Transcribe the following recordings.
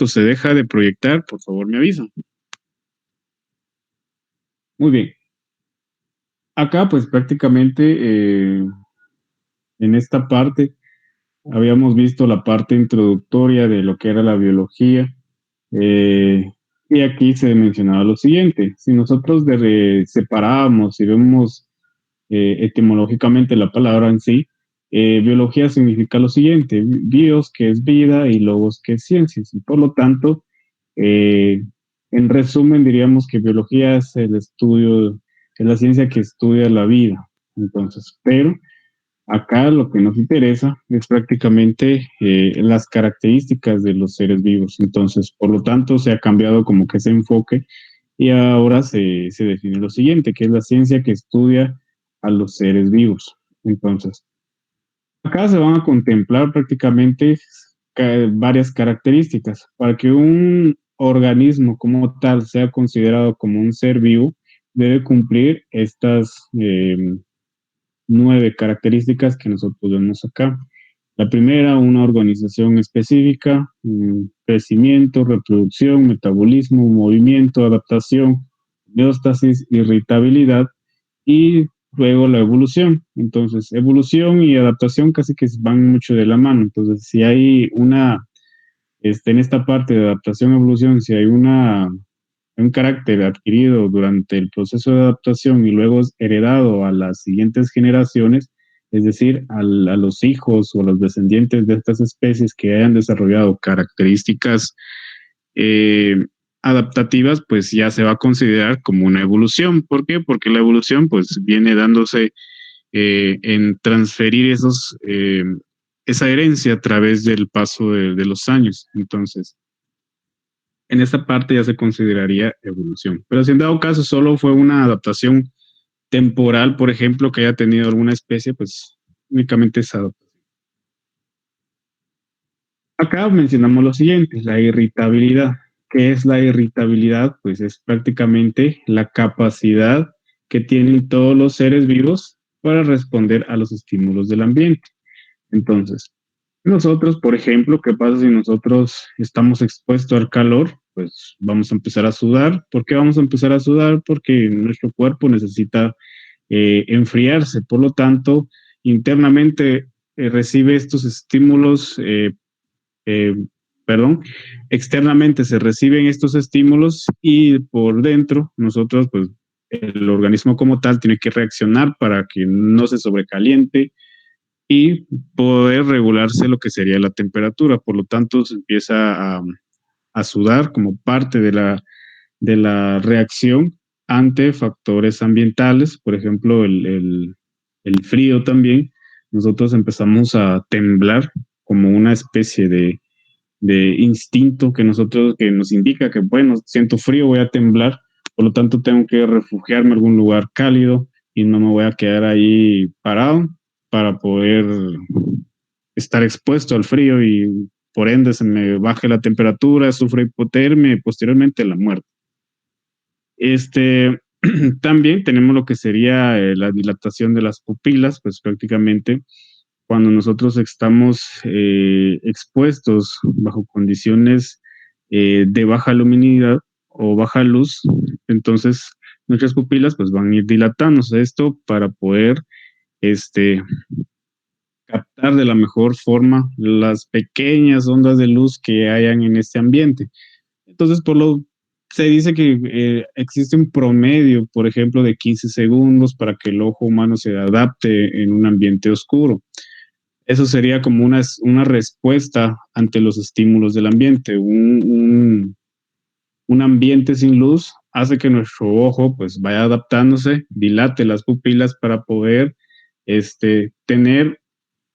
se deja de proyectar, por favor me avisan. Muy bien. Acá pues prácticamente en esta parte habíamos visto la parte introductoria de lo que era la biología y aquí se mencionaba lo siguiente. Si nosotros separábamos y vemos etimológicamente la palabra en sí, biología significa lo siguiente: bios, que es vida, y logos, que es ciencias. Y por lo tanto, eh, en resumen, diríamos que biología es el estudio, es la ciencia que estudia la vida. Entonces, pero acá lo que nos interesa es prácticamente las características de los seres vivos. Entonces, por lo tanto, se ha cambiado como que ese enfoque y ahora se define lo siguiente, que es la ciencia que estudia a los seres vivos. Entonces, acá se van a contemplar prácticamente varias características. Para que un organismo como tal sea considerado como un ser vivo, debe cumplir estas 9 características que nosotros vemos acá. La primera, una organización específica, crecimiento, reproducción, metabolismo, movimiento, adaptación, homeostasis, irritabilidad y luego la evolución. Entonces, evolución y adaptación casi que van mucho de la mano. Entonces, si hay en esta parte de adaptación-evolución, si hay un carácter adquirido durante el proceso de adaptación y luego es heredado a las siguientes generaciones, es decir, a los hijos o a los descendientes de estas especies que hayan desarrollado características eh, adaptativas, pues ya se va a considerar como una evolución. ¿Por qué? Porque la evolución pues viene dándose en transferir esa herencia a través del paso de los años. Entonces, en esta parte ya se consideraría evolución. Pero si en dado caso solo fue una adaptación temporal, por ejemplo, que haya tenido alguna especie, pues únicamente es adaptación. Acá mencionamos lo siguiente, la irritabilidad. ¿Qué es la irritabilidad? Pues es prácticamente la capacidad que tienen todos los seres vivos para responder a los estímulos del ambiente. Entonces, nosotros, por ejemplo, ¿qué pasa si nosotros estamos expuestos al calor? Pues vamos a empezar a sudar. ¿Por qué vamos a empezar a sudar? Porque nuestro cuerpo necesita enfriarse. Por lo tanto, internamente recibe estos estímulos, eh, perdón, externamente se reciben estos estímulos y por dentro nosotros, pues el organismo como tal tiene que reaccionar para que no se sobrecaliente y poder regularse lo que sería la temperatura. Por lo tanto, se empieza a sudar como parte de la reacción ante factores ambientales, por ejemplo, el frío también. Nosotros empezamos a temblar como una especie de instinto que nos indica que, bueno, siento frío, voy a temblar, por lo tanto tengo que refugiarme en algún lugar cálido y no me voy a quedar ahí parado para poder estar expuesto al frío y por ende se me baje la temperatura, sufro hipotermia y posteriormente la muerte. Este, también tenemos lo que sería la dilatación de las pupilas, pues prácticamente cuando nosotros estamos expuestos bajo condiciones de baja luminidad o baja luz, entonces nuestras pupilas pues van a ir dilatándose. Esto para poder este, captar de la mejor forma las pequeñas ondas de luz que hayan en este ambiente. Entonces, se dice que existe un promedio, por ejemplo, de 15 segundos para que el ojo humano se adapte en un ambiente oscuro. Eso sería como una respuesta ante los estímulos del ambiente. Un ambiente sin luz hace que nuestro ojo pues vaya adaptándose, dilate las pupilas para poder tener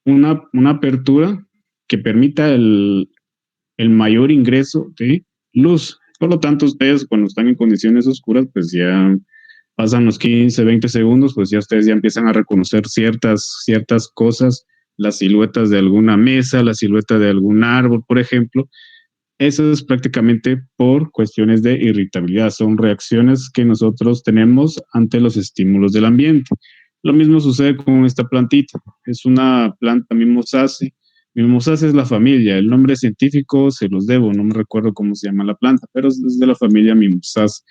una apertura que permita el mayor ingreso de luz. Por lo tanto, ustedes cuando están en condiciones oscuras, pues ya pasan los 15, 20 segundos, pues ya ustedes ya empiezan a reconocer ciertas cosas, las siluetas de alguna mesa, la silueta de algún árbol, por ejemplo. Eso es prácticamente por cuestiones de irritabilidad. Son reacciones que nosotros tenemos ante los estímulos del ambiente. Lo mismo sucede con esta plantita. Es una planta mimosácea Mimosas es la familia, el nombre científico se los debo, no me recuerdo cómo se llama la planta, pero es de la familia Mimosas.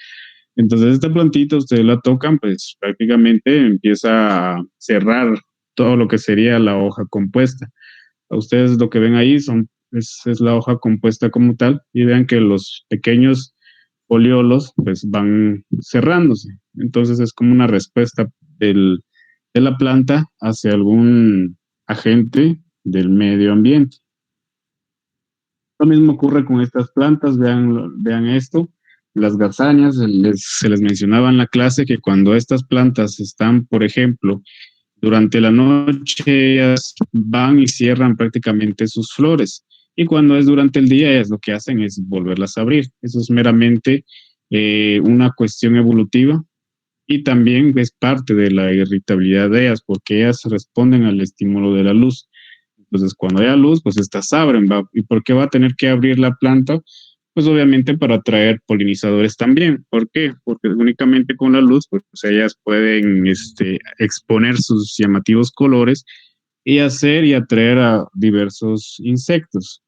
Entonces esta plantita ustedes la tocan, pues prácticamente empieza a cerrar todo lo que sería la hoja compuesta. A ustedes lo que ven ahí es la hoja compuesta como tal y vean que los pequeños foliolos pues van cerrándose. Entonces es como una respuesta del, de la planta hacia algún agente del medio ambiente. Lo mismo ocurre con estas plantas, vean esto, las gazanias, se les mencionaba en la clase que cuando estas plantas están, por ejemplo, durante la noche, ellas van y cierran prácticamente sus flores. Y cuando es durante el día, ellas lo que hacen es volverlas a abrir. Eso es meramente una cuestión evolutiva y también es parte de la irritabilidad de ellas, porque ellas responden al estímulo de la luz. Entonces, cuando haya luz, pues estas abren, ¿va? ¿Y por qué va a tener que abrir la planta? Pues obviamente para atraer polinizadores también. ¿Por qué? Porque únicamente con la luz, pues ellas pueden exponer sus llamativos colores y hacer y atraer a diversos insectos.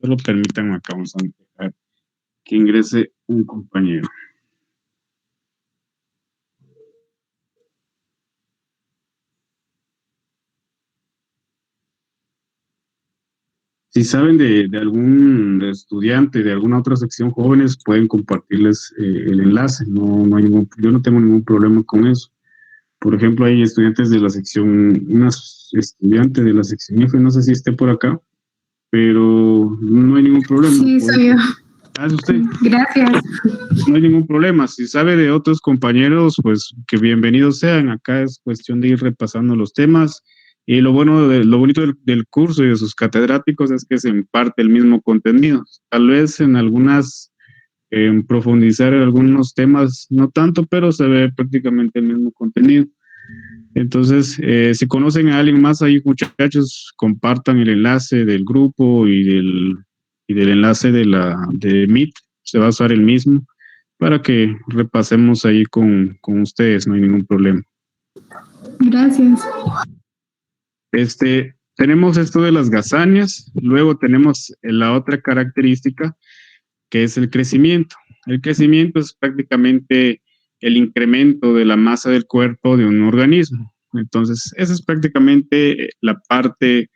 Solo permítanme acá, vamos a dejar que ingrese un compañero. Si saben de algún estudiante de alguna otra sección jóvenes, pueden compartirles el enlace. No hay yo no tengo ningún problema con eso. Por ejemplo, hay estudiantes de la sección, unas estudiantes de la sección F, no sé si esté por acá, pero no hay ningún problema. Sí, soy yo. ¿Es usted? Gracias. No hay ningún problema. Si sabe de otros compañeros, pues que bienvenidos sean. Acá es cuestión de ir repasando los temas. Y lo bueno, lo bonito del curso y de sus catedráticos es que se imparte el mismo contenido. Tal vez en algunas, en profundizar en algunos temas, no tanto, pero se ve prácticamente el mismo contenido. Entonces, si conocen a alguien más ahí, muchachos, compartan el enlace del grupo y del enlace de Meet. Se va a usar el mismo para que repasemos ahí con ustedes, no hay ningún problema. Gracias. Tenemos esto de las gazanias, luego tenemos la otra característica que es el crecimiento. El crecimiento es prácticamente el incremento de la masa del cuerpo de un organismo. Entonces, esa es prácticamente la parte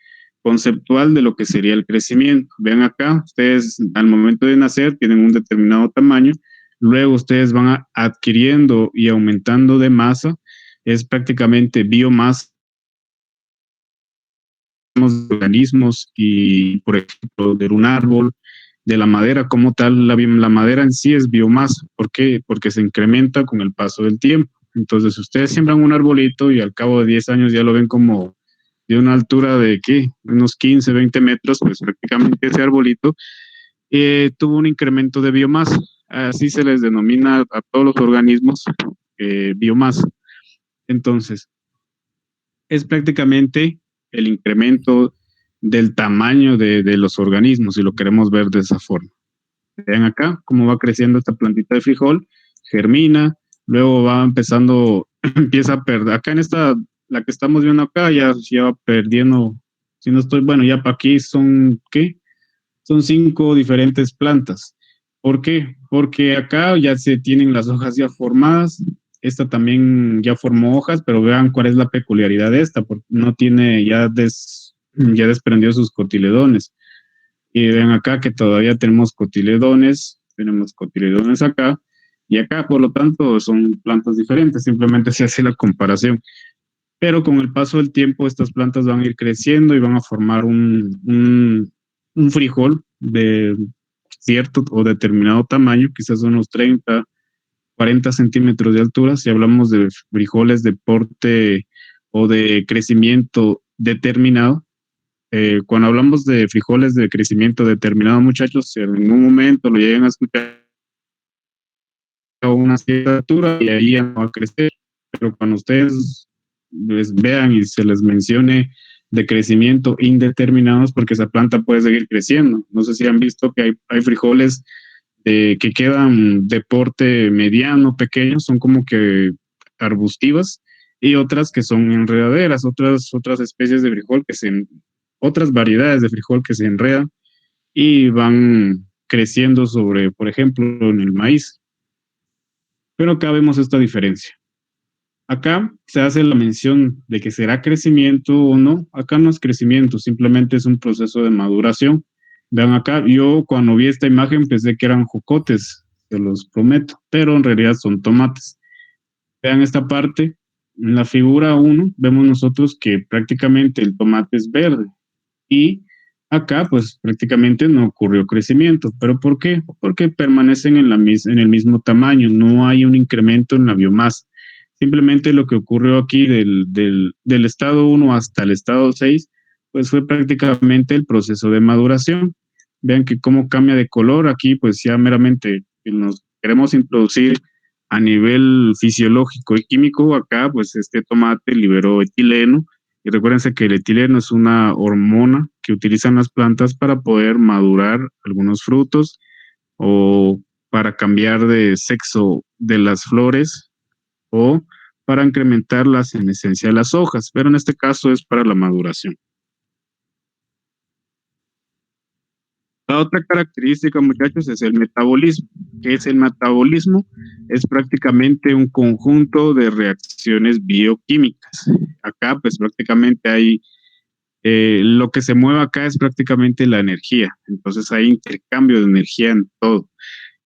conceptual de lo que sería el crecimiento. Vean acá, ustedes al momento de nacer tienen un determinado tamaño, luego ustedes van adquiriendo y aumentando de masa, es prácticamente biomasa de organismos y, por ejemplo, de un árbol, de la madera como tal, la madera en sí es biomasa. ¿Por qué? Porque se incrementa con el paso del tiempo. Entonces, si ustedes siembran un arbolito y al cabo de 10 años ya lo ven como de una altura de, ¿qué? Unos 15, 20 metros, pues prácticamente ese arbolito tuvo un incremento de biomasa. Así se les denomina a todos los organismos biomasa. Entonces, es prácticamente el incremento del tamaño de los organismos, si lo queremos ver de esa forma. Vean acá cómo va creciendo esta plantita de frijol, germina, luego va empezando, empieza a perder, acá en esta, la que estamos viendo acá, ya va perdiendo, si no estoy, bueno, ya para aquí son, ¿qué? Son 5 diferentes plantas. ¿Por qué? Porque acá ya se tienen las hojas ya formadas, esta también ya formó hojas, pero vean cuál es la peculiaridad de esta, porque no tiene, ya desprendió sus cotiledones. Y ven acá que todavía tenemos cotiledones acá y acá, por lo tanto, son plantas diferentes, simplemente se hace la comparación. Pero con el paso del tiempo, estas plantas van a ir creciendo y van a formar un frijol de cierto o determinado tamaño, quizás unos 30, 40 centímetros de altura. Si hablamos de frijoles de porte o de crecimiento determinado, cuando hablamos de frijoles de crecimiento determinado, muchachos, si en un momento lo llegan a escuchar a una cierta altura y ahí ya no va a crecer, pero cuando ustedes les vean y se les mencione de crecimiento indeterminados, porque esa planta puede seguir creciendo. No sé si han visto que hay frijoles que quedan de porte mediano, pequeño, son como que arbustivas, y otras que son enredaderas, otras especies de frijol que otras variedades de frijol que se enredan y van creciendo sobre, por ejemplo, en el maíz. Pero acá vemos esta diferencia. Acá se hace la mención de que será crecimiento o no. Acá no es crecimiento, simplemente es un proceso de maduración. Vean acá, yo cuando vi esta imagen pensé que eran jocotes, se los prometo, pero en realidad son tomates. Vean esta parte, en la figura 1 vemos nosotros que prácticamente el tomate es verde y acá pues prácticamente no ocurrió crecimiento. ¿Pero por qué? Porque permanecen en el mismo tamaño, no hay un incremento en la biomasa. Simplemente lo que ocurrió aquí del estado 1 hasta el estado 6 pues fue prácticamente el proceso de maduración. Vean que cómo cambia de color aquí, pues ya meramente nos queremos introducir a nivel fisiológico y químico. Acá pues este tomate liberó etileno, y recuérdense que el etileno es una hormona que utilizan las plantas para poder madurar algunos frutos o para cambiar de sexo de las flores o para incrementar la senescencia de las hojas, pero en este caso es para la maduración. La otra característica, muchachos, es el metabolismo. ¿Qué es el metabolismo? Es prácticamente un conjunto de reacciones bioquímicas. Acá, pues prácticamente hay, lo que se mueve acá es prácticamente la energía. Entonces hay intercambio de energía en todo.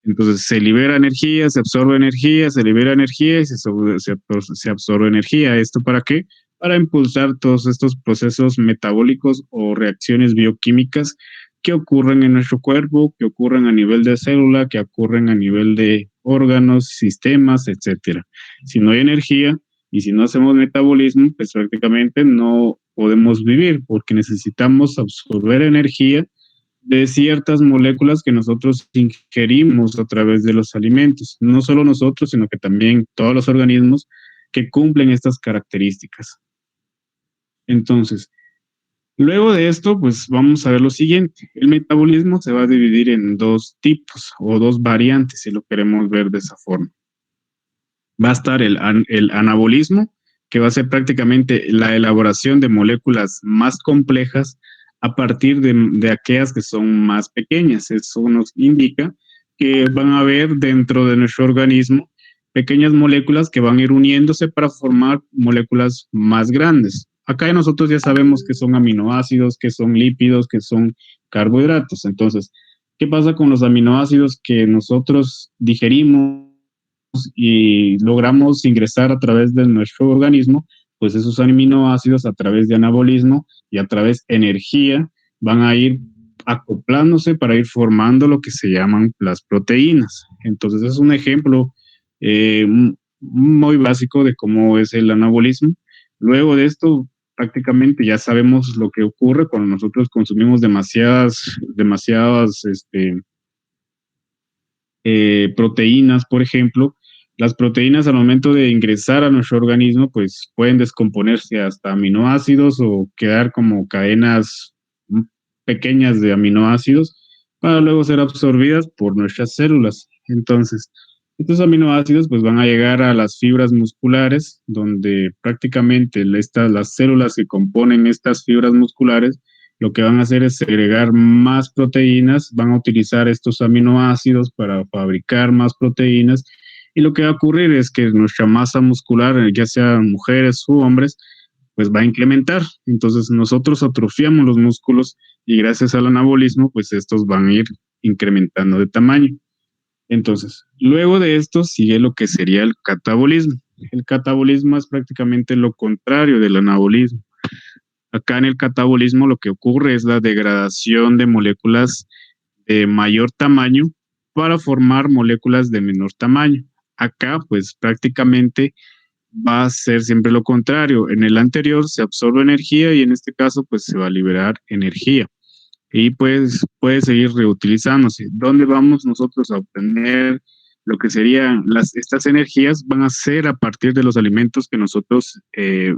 Entonces se libera energía, se absorbe energía, se libera energía y se absorbe energía. ¿Esto para qué? Para impulsar todos estos procesos metabólicos o reacciones bioquímicas que ocurren en nuestro cuerpo, que ocurren a nivel de célula, que ocurren a nivel de órganos, sistemas, etcétera. Si no hay energía y si no hacemos metabolismo, pues prácticamente no podemos vivir porque necesitamos absorber energía de ciertas moléculas que nosotros ingerimos a través de los alimentos. No solo nosotros, sino que también todos los organismos que cumplen estas características. Entonces, luego de esto, pues vamos a ver lo siguiente. El metabolismo se va a dividir en dos tipos o dos variantes, si lo queremos ver de esa forma. Va a estar el anabolismo, que va a ser prácticamente la elaboración de moléculas más complejas a partir de aquellas que son más pequeñas. Eso nos indica que van a haber dentro de nuestro organismo pequeñas moléculas que van a ir uniéndose para formar moléculas más grandes. Acá nosotros ya sabemos que son aminoácidos, que son lípidos, que son carbohidratos. Entonces, ¿qué pasa con los aminoácidos que nosotros digerimos y logramos ingresar a través de nuestro organismo? Pues esos aminoácidos a través de anabolismo y a través de energía van a ir acoplándose para ir formando lo que se llaman las proteínas. Entonces es un ejemplo eh, muy básico de cómo es el anabolismo. Luego de esto, prácticamente ya sabemos lo que ocurre cuando nosotros consumimos demasiadas proteínas, por ejemplo. Las proteínas al momento de ingresar a nuestro organismo, pues pueden descomponerse hasta aminoácidos o quedar como cadenas pequeñas de aminoácidos para luego ser absorbidas por nuestras células. Entonces, estos aminoácidos pues van a llegar a las fibras musculares, donde prácticamente las células que componen estas fibras musculares lo que van a hacer es segregar más proteínas, van a utilizar estos aminoácidos para fabricar más proteínas y lo que va a ocurrir es que nuestra masa muscular, ya sea mujeres u hombres, pues va a incrementar. Entonces nosotros atrofiamos los músculos y gracias al anabolismo, pues estos van a ir incrementando de tamaño. Entonces, luego de esto sigue lo que sería el catabolismo. El catabolismo es prácticamente lo contrario del anabolismo. Acá en el catabolismo lo que ocurre es la degradación de moléculas de mayor tamaño para formar moléculas de menor tamaño. Acá pues prácticamente va a ser siempre lo contrario. En el anterior se absorbe energía y en este caso pues se va a liberar energía y pues puede seguir reutilizándose. ¿Dónde vamos nosotros a obtener lo que serían estas energías? Van a ser a partir de los alimentos que nosotros eh,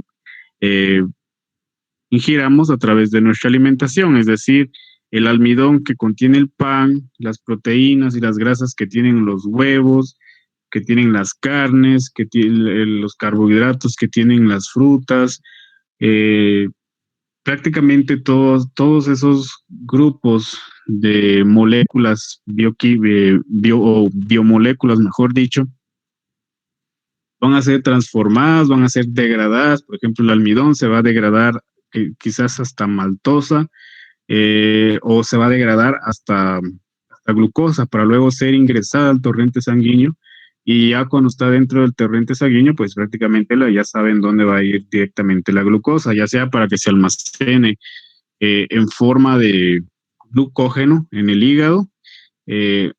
ingiramos a través de nuestra alimentación, es decir, el almidón que contiene el pan, las proteínas y las grasas que tienen los huevos, que tienen las carnes, que tienen los carbohidratos que tienen las frutas, eh, prácticamente todos esos grupos de moléculas, o biomoléculas, mejor dicho, van a ser transformadas, van a ser degradadas. Por ejemplo, el almidón se va a degradar quizás hasta maltosa, o se va a degradar hasta glucosa para luego ser ingresada al torrente sanguíneo. Y ya cuando está dentro del torrente sanguíneo, pues prácticamente ya saben dónde va a ir directamente la glucosa, ya sea para que se almacene en forma de glucógeno en el hígado,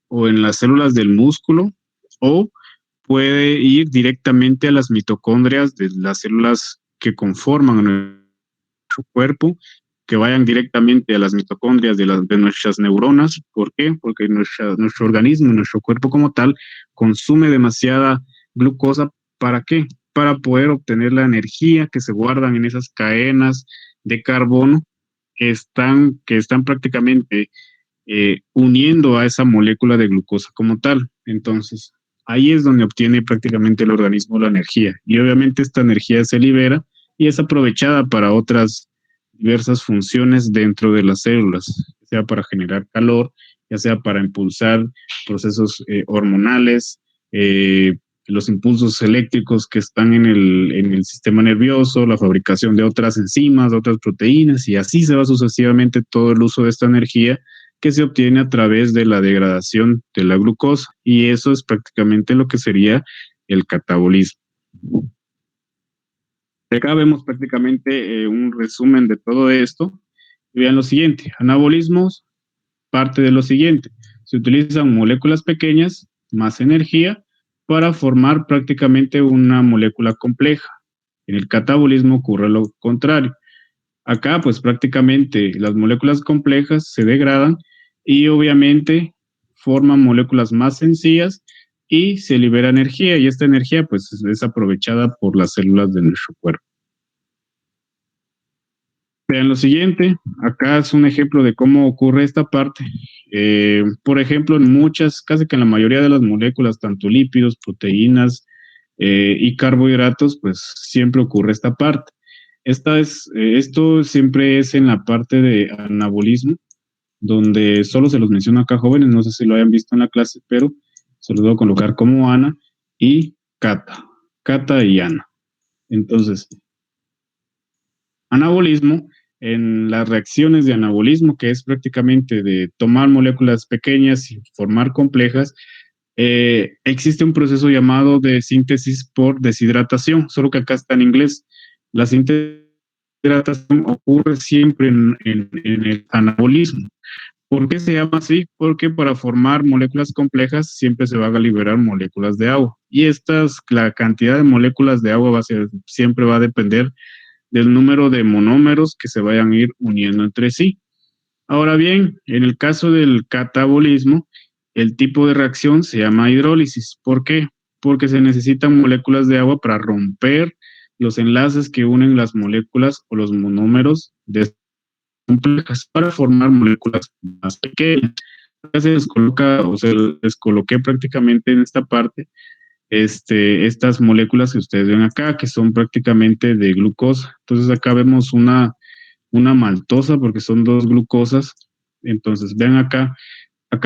o en las células del músculo, o puede ir directamente a las mitocondrias de las células que conforman nuestro cuerpo, que vayan directamente a las mitocondrias de nuestras neuronas. ¿Por qué? Porque nuestro organismo, nuestro cuerpo como tal, consume demasiada glucosa. ¿Para qué? Para poder obtener la energía que se guardan en esas cadenas de carbono que están prácticamente uniendo a esa molécula de glucosa como tal. Entonces, ahí es donde obtiene prácticamente el organismo la energía. Y obviamente esta energía se libera y es aprovechada para otras diversas funciones dentro de las células, ya sea para generar calor, ya sea para impulsar procesos hormonales, los impulsos eléctricos que están en el sistema nervioso, la fabricación de otras enzimas, de otras proteínas, y así se va sucesivamente todo el uso de esta energía que se obtiene a través de la degradación de la glucosa. Y eso es prácticamente lo que sería el catabolismo. Acá vemos prácticamente un resumen de todo esto. Y vean lo siguiente: anabolismos parte de lo siguiente: se utilizan moléculas pequeñas, más energía, para formar prácticamente una molécula compleja. En el catabolismo ocurre lo contrario. Acá, pues prácticamente las moléculas complejas se degradan y obviamente forman moléculas más sencillas y se libera energía, y esta energía pues es aprovechada por las células de nuestro cuerpo. Vean lo siguiente, acá es un ejemplo de cómo ocurre esta parte. Por ejemplo, en casi que en la mayoría de las moléculas, tanto lípidos, proteínas y carbohidratos, pues siempre ocurre esta parte. Esto siempre es en la parte de anabolismo, donde solo se los menciono acá, jóvenes, no sé si lo hayan visto en la clase, pero se los voy a colocar como Ana y Cata y Ana. Entonces, anabolismo, en las reacciones de anabolismo, que es prácticamente de tomar moléculas pequeñas y formar complejas, existe un proceso llamado de síntesis por deshidratación, solo que acá está en inglés. La síntesis ocurre siempre en el anabolismo. ¿Por qué se llama así? Porque para formar moléculas complejas siempre se van a liberar moléculas de agua. Y la cantidad de moléculas de agua siempre va a depender del número de monómeros que se vayan a ir uniendo entre sí. Ahora bien, en el caso del catabolismo, el tipo de reacción se llama hidrólisis. ¿Por qué? Porque se necesitan moléculas de agua para romper los enlaces que unen las moléculas o los monómeros de complejas para formar moléculas más pequeñas. Acá se les coloca, o se les coloqué prácticamente en esta parte estas moléculas que ustedes ven acá, que son prácticamente de glucosa. Entonces acá vemos una maltosa porque son dos glucosas. Entonces ven acá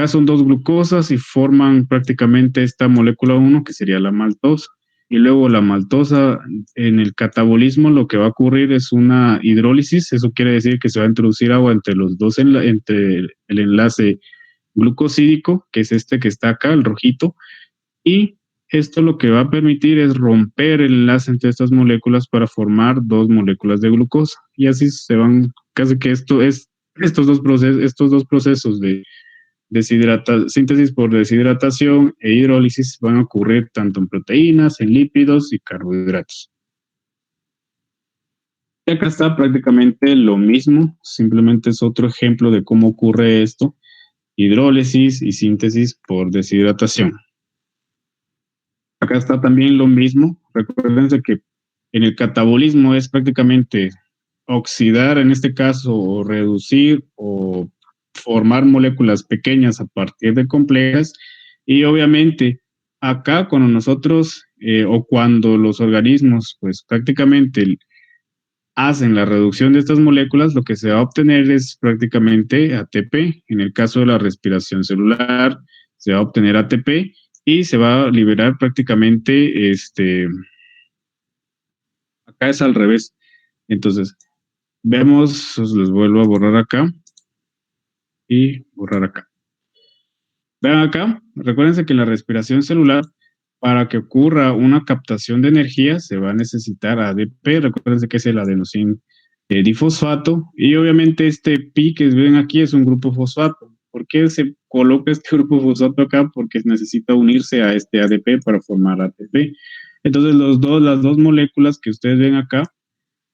son dos glucosas y forman prácticamente esta molécula 1 que sería la maltosa. Y luego la maltosa, en el catabolismo lo que va a ocurrir es una hidrólisis. Eso quiere decir que se va a introducir agua entre los dos, entre el enlace glucosídico, que es este que está acá, el rojito, y esto lo que va a permitir es romper el enlace entre estas moléculas para formar dos moléculas de glucosa. Y así se van, casi que estos dos procesos de síntesis por deshidratación e hidrólisis van a ocurrir tanto en proteínas, en lípidos y carbohidratos. Y acá está prácticamente lo mismo, simplemente es otro ejemplo de cómo ocurre esto: hidrólisis y síntesis por deshidratación. Acá está también lo mismo. Recuérdense que en el catabolismo es prácticamente oxidar, en este caso, o reducir o formar moléculas pequeñas a partir de complejas. Y obviamente acá cuando nosotros o cuando los organismos pues prácticamente hacen la reducción de estas moléculas, lo que se va a obtener es prácticamente ATP. En el caso de la respiración celular, se va a obtener ATP y se va a liberar prácticamente, acá es al revés. Entonces, vemos, les vuelvo a borrar acá y borrar acá. Vean acá, recuérdense que en la respiración celular, para que ocurra una captación de energía, se va a necesitar ADP. Recuérdense que es el adenosín difosfato. Y obviamente este pi que ven aquí es un grupo fosfato. ¿Por qué se coloca este grupo fosfato acá? Porque necesita unirse a este ADP para formar ATP. Entonces las dos moléculas que ustedes ven acá,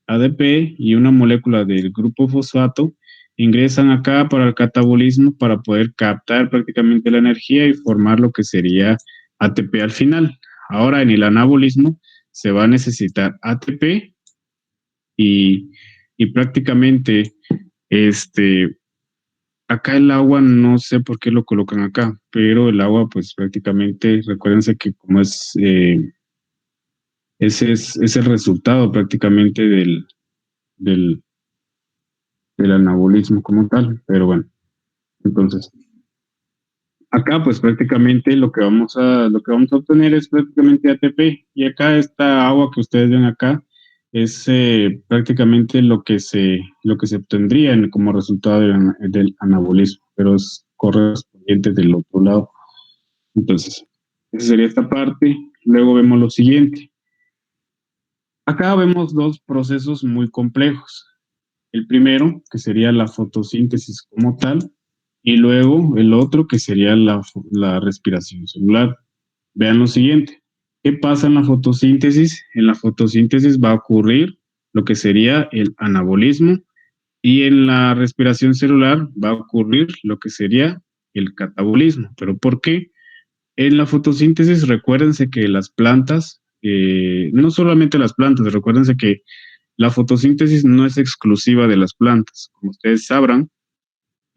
ADP y una molécula del grupo fosfato, ingresan acá para el catabolismo para poder captar prácticamente la energía y formar lo que sería ATP al final. Ahora en el anabolismo se va a necesitar ATP y, y prácticamente acá el agua no sé por qué lo colocan acá, pero el agua pues prácticamente, recuérdense que como es el resultado prácticamente del, del anabolismo como tal, pero bueno, entonces acá pues prácticamente lo que vamos a obtener es prácticamente ATP y acá esta agua que ustedes ven acá es prácticamente lo que se obtendría como resultado del anabolismo, pero es correspondiente del otro lado. Entonces, esa sería esta parte. Luego vemos lo siguiente. Acá vemos dos procesos muy complejos. El primero, que sería la fotosíntesis como tal, y luego el otro, que sería la respiración celular. Vean lo siguiente. ¿Qué pasa en la fotosíntesis? En la fotosíntesis va a ocurrir lo que sería el anabolismo y en la respiración celular va a ocurrir lo que sería el catabolismo. ¿Pero por qué? En la fotosíntesis, recuérdense que las plantas, no solamente las plantas, recuérdense que la fotosíntesis no es exclusiva de las plantas. Como ustedes sabrán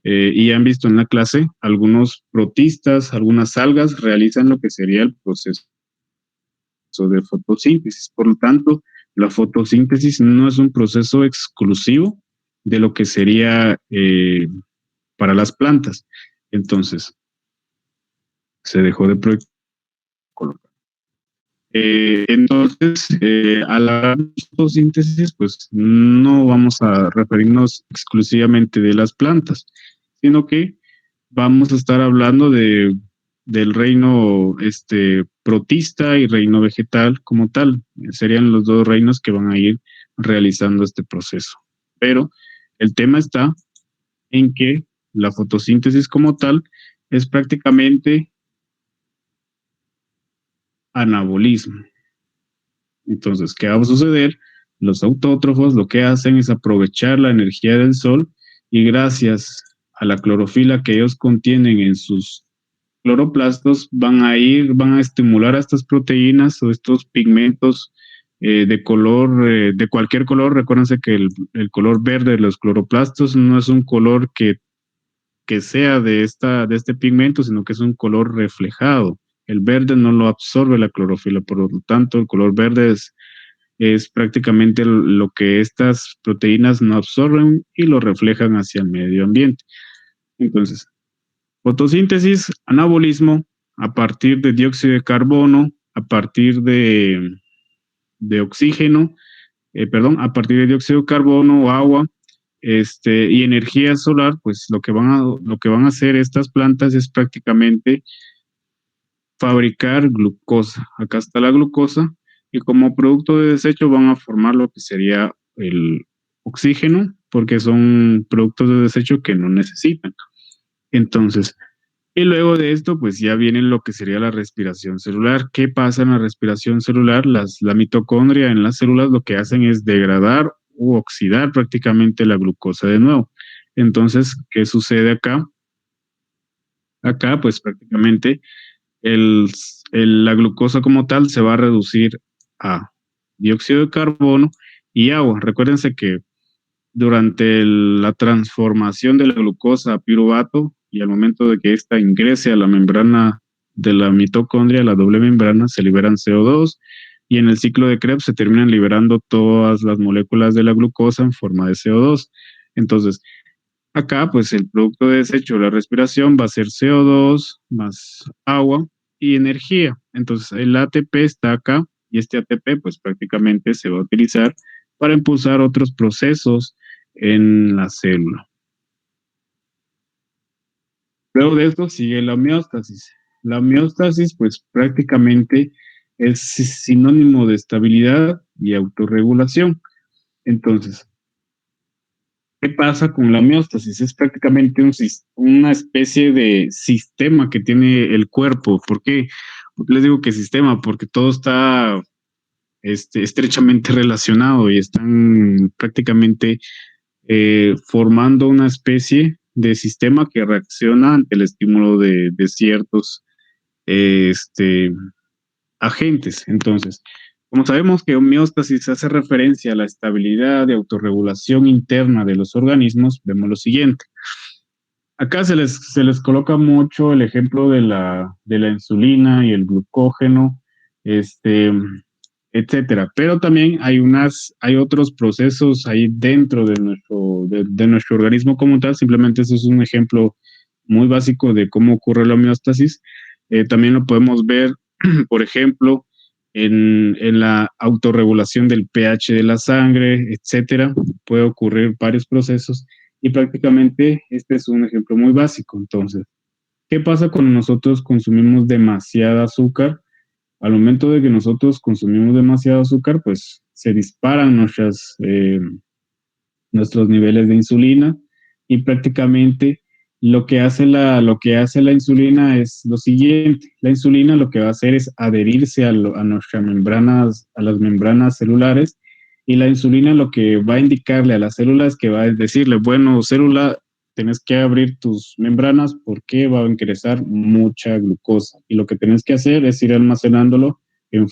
y han visto en la clase, algunos protistas, algunas algas realizan lo que sería el proceso de fotosíntesis. Por lo tanto, la fotosíntesis no es un proceso exclusivo de lo que sería para las plantas. Entonces, se dejó de colocar. A la fotosíntesis, pues no vamos a referirnos exclusivamente de las plantas, sino que vamos a estar hablando del reino protista y reino vegetal como tal. Serían los dos reinos que van a ir realizando este proceso. Pero el tema está en que la fotosíntesis como tal es prácticamente anabolismo. Entonces, ¿qué va a suceder? Los autótrofos lo que hacen es aprovechar la energía del sol y gracias a la clorofila que ellos contienen en sus cloroplastos van a estimular a estas proteínas o estos pigmentos de color, de cualquier color. Recuérdense que el color verde de los cloroplastos no es un color que sea de este pigmento, sino que es un color reflejado. El verde no lo absorbe la clorofila, por lo tanto, el color verde es prácticamente lo que estas proteínas no absorben y lo reflejan hacia el medio ambiente. Entonces, fotosíntesis, anabolismo, a partir de dióxido de carbono, a partir de oxígeno, a partir de dióxido de carbono o agua, y energía solar, pues lo que van a hacer estas plantas es prácticamente fabricar glucosa. Acá está la glucosa y como producto de desecho van a formar lo que sería el oxígeno, porque son productos de desecho que no necesitan. Entonces, y luego de esto, pues ya viene lo que sería la respiración celular. ¿Qué pasa en la respiración celular? La mitocondria en las células lo que hacen es degradar u oxidar prácticamente la glucosa de nuevo. Entonces, ¿qué sucede acá? Acá, pues prácticamente la glucosa como tal se va a reducir a dióxido de carbono y agua. Recuérdense que durante la transformación de la glucosa a piruvato y al momento de que ésta ingrese a la membrana de la mitocondria, la doble membrana, se liberan CO2 y en el ciclo de Krebs se terminan liberando todas las moléculas de la glucosa en forma de CO2. Entonces, acá, pues el producto de desecho de la respiración va a ser CO2 más agua y energía. Entonces, el ATP está acá y este ATP, pues prácticamente se va a utilizar para impulsar otros procesos en la célula. Luego de esto sigue la homeostasis. La homeostasis, pues prácticamente es sinónimo de estabilidad y autorregulación. Entonces, ¿qué pasa con la homeostasis? Es prácticamente una especie de sistema que tiene el cuerpo. ¿Por qué? Porque les digo que sistema, porque todo está estrechamente relacionado y están prácticamente formando una especie de sistema que reacciona ante el estímulo de ciertos agentes. Entonces, como sabemos que homeostasis hace referencia a la estabilidad y autorregulación interna de los organismos, vemos lo siguiente. Acá se les coloca mucho el ejemplo de la insulina y el glucógeno, etcétera. Pero también hay otros procesos ahí dentro de nuestro organismo como tal. Simplemente eso es un ejemplo muy básico de cómo ocurre la homeostasis. También lo podemos ver, por ejemplo, en la autorregulación del pH de la sangre, etcétera. Puede ocurrir varios procesos y prácticamente este es un ejemplo muy básico. Entonces, ¿qué pasa cuando nosotros consumimos demasiada azúcar? Al momento de que nosotros consumimos demasiado azúcar, pues se disparan nuestros niveles de insulina y prácticamente lo que hace la insulina es lo siguiente. La insulina lo que va a hacer es adherirse a nuestras membranas, a las membranas celulares, y la insulina lo que va a indicarle a las células que va a decirle, bueno, célula, tienes que abrir tus membranas porque va a ingresar mucha glucosa y lo que tienes que hacer es ir almacenándolo en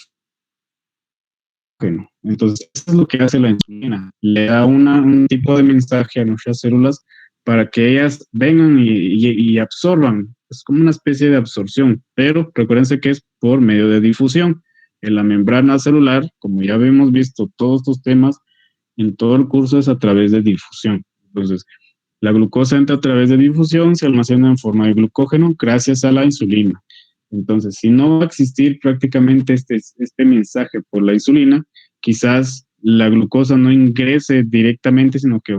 glucógeno. Entonces, eso es lo que hace la insulina. Le da un tipo de mensaje a nuestras células para que ellas vengan y absorban. Es como una especie de absorción, pero recuérdense que es por medio de difusión. En la membrana celular, como ya habíamos visto todos estos temas, en todo el curso es a través de difusión. Entonces, la glucosa entra a través de difusión, se almacena en forma de glucógeno gracias a la insulina. Entonces, si no va a existir prácticamente este mensaje por la insulina, quizás la glucosa no ingrese directamente, sino que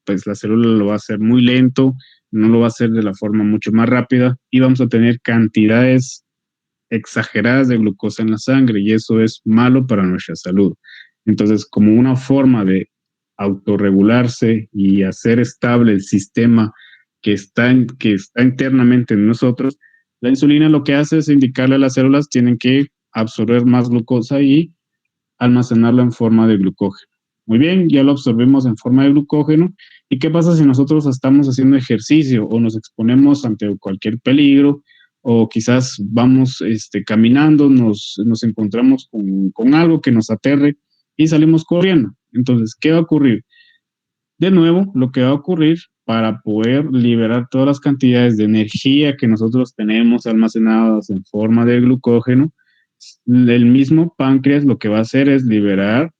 pues la célula lo va a hacer muy lento, no lo va a hacer de la forma mucho más rápida y vamos a tener cantidades exageradas de glucosa en la sangre y eso es malo para nuestra salud. Entonces, como una forma de autorregularse y hacer estable el sistema que está internamente en nosotros, la insulina lo que hace es indicarle a las células tienen que absorber más glucosa y almacenarla en forma de glucógeno. Muy bien, ya lo absorbimos en forma de glucógeno. ¿Y qué pasa si nosotros estamos haciendo ejercicio o nos exponemos ante cualquier peligro o quizás vamos caminando, nos encontramos con algo que nos aterre y salimos corriendo? Entonces, ¿qué va a ocurrir? De nuevo, lo que va a ocurrir para poder liberar todas las cantidades de energía que nosotros tenemos almacenadas en forma de glucógeno, el mismo páncreas lo que va a hacer es liberar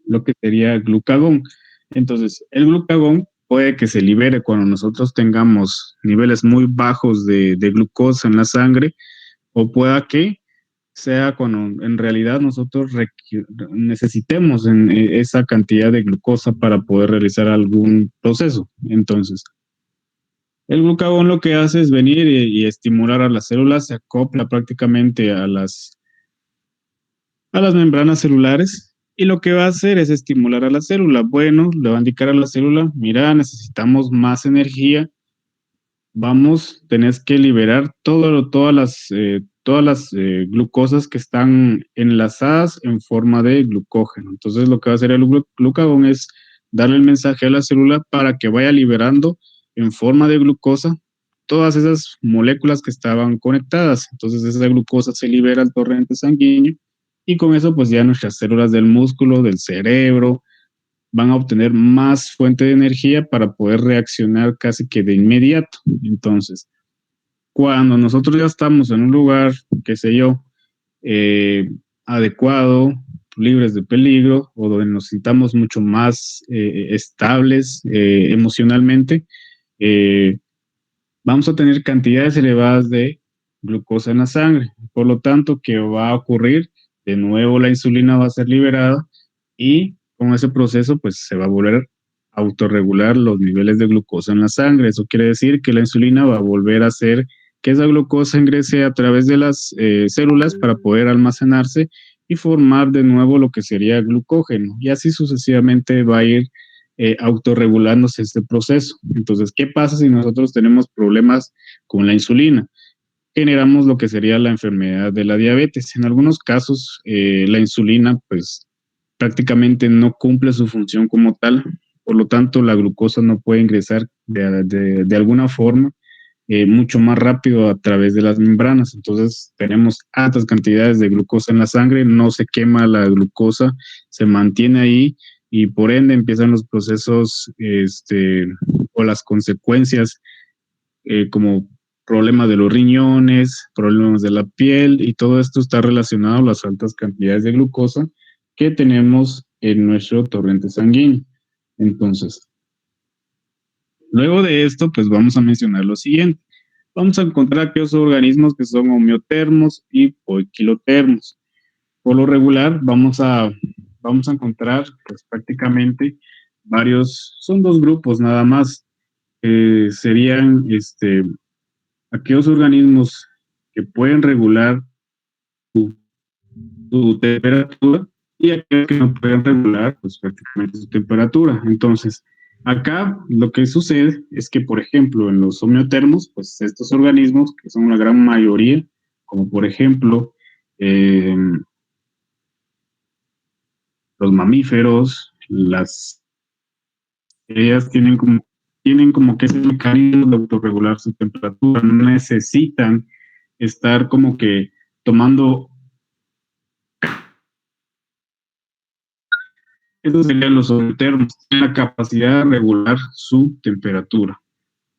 lo que sería glucagón. Entonces, el glucagón puede que se libere cuando nosotros tengamos niveles muy bajos de glucosa en la sangre, o pueda que sea cuando en realidad nosotros necesitemos esa cantidad de glucosa para poder realizar algún proceso. Entonces, el glucagón lo que hace es venir y estimular a las células, se acopla prácticamente a las membranas celulares y lo que va a hacer es estimular a la célula. Bueno, le va a indicar a la célula, mira, necesitamos más energía, tenés que liberar todas las glucosas que están enlazadas en forma de glucógeno. Entonces lo que va a hacer el glucagón es darle el mensaje a la célula para que vaya liberando en forma de glucosa todas esas moléculas que estaban conectadas. Entonces esa glucosa se libera al torrente sanguíneo y con eso pues ya nuestras células del músculo, del cerebro, van a obtener más fuente de energía para poder reaccionar casi que de inmediato. Entonces, cuando nosotros ya estamos en un lugar, qué sé yo, adecuado, libres de peligro, o donde nos sintamos mucho más estables emocionalmente, vamos a tener cantidades elevadas de glucosa en la sangre. Por lo tanto, ¿qué va a ocurrir? De nuevo la insulina va a ser liberada y con ese proceso pues se va a volver a autorregular los niveles de glucosa en la sangre. Eso quiere decir que la insulina va a volver a hacer que esa glucosa ingrese a través de las células para poder almacenarse y formar de nuevo lo que sería glucógeno. Y así sucesivamente va a ir autorregulándose este proceso. Entonces, ¿qué pasa si nosotros tenemos problemas con la insulina? Generamos lo que sería la enfermedad de la diabetes. En algunos casos, la insulina, pues, prácticamente no cumple su función como tal, por lo tanto, la glucosa no puede ingresar de alguna forma mucho más rápido a través de las membranas. Entonces, tenemos altas cantidades de glucosa en la sangre, no se quema la glucosa, se mantiene ahí y por ende empiezan los procesos o las consecuencias como problemas de los riñones, problemas de la piel y todo esto está relacionado a las altas cantidades de glucosa que tenemos en nuestro torrente sanguíneo. Entonces, luego de esto, pues vamos a mencionar lo siguiente. Vamos a encontrar aquellos organismos que son homeotermos y poiquilotermos. Por lo regular, vamos a encontrar pues, prácticamente son dos grupos nada más. Serían aquellos organismos que pueden regular su temperatura y aquellos que no pueden regular pues, prácticamente su temperatura. Entonces, acá lo que sucede es que, por ejemplo, en los homeotermos, pues estos organismos, que son la gran mayoría, como por ejemplo los mamíferos, ellas tienen como que ese mecanismo de autorregular su temperatura, no necesitan estar como que tomando. Esos serían los homeotermos, tienen la capacidad de regular su temperatura.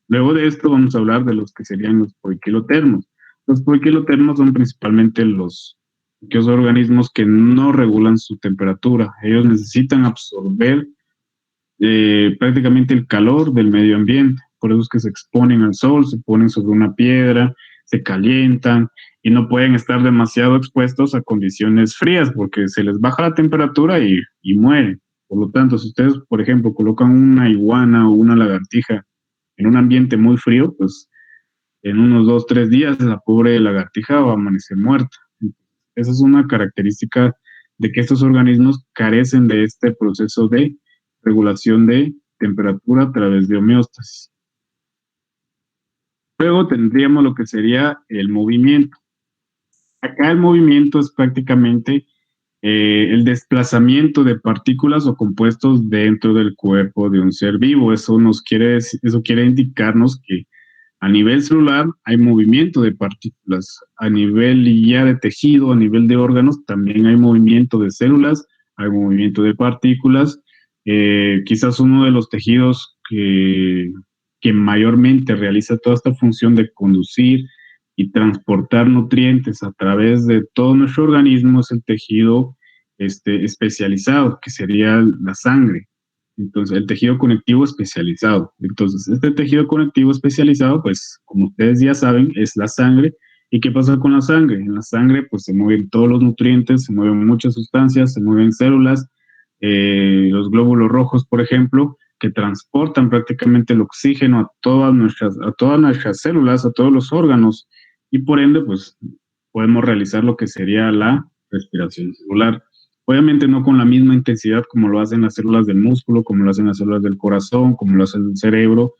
Luego de esto vamos a hablar de los que serían los poiquilotermos. Los poiquilotermos son principalmente aquellos organismos que no regulan su temperatura. Ellos necesitan absorber prácticamente el calor del medio ambiente. Por eso es que se exponen al sol, se ponen sobre una piedra, se calientan y no pueden estar demasiado expuestos a condiciones frías porque se les baja la temperatura y mueren. Por lo tanto, si ustedes, por ejemplo, colocan una iguana o una lagartija en un ambiente muy frío, pues en unos 2, 3 días la pobre lagartija va a amanecer muerta. Esa es una característica de que estos organismos carecen de este proceso de regulación de temperatura a través de homeostasis. Luego tendríamos lo que sería el movimiento. Acá el movimiento es prácticamente el desplazamiento de partículas o compuestos dentro del cuerpo de un ser vivo. Eso quiere indicarnos que a nivel celular hay movimiento de partículas, a nivel ya de tejido, a nivel de órganos, también hay movimiento de células, hay movimiento de partículas. Quizás uno de los tejidos que mayormente realiza toda esta función de conducir y transportar nutrientes a través de todo nuestro organismo es el tejido especializado, que sería la sangre. Entonces, el tejido conectivo especializado. Entonces, este tejido conectivo especializado, pues, como ustedes ya saben, es la sangre. ¿Y qué pasa con la sangre? En la sangre, pues, se mueven todos los nutrientes, se mueven muchas sustancias, se mueven células, los glóbulos rojos, por ejemplo, que transportan prácticamente el oxígeno a todas nuestras células, a todos los órganos, y por ende, pues, podemos realizar lo que sería la respiración celular. Obviamente no con la misma intensidad como lo hacen las células del músculo, como lo hacen las células del corazón, como lo hace el cerebro,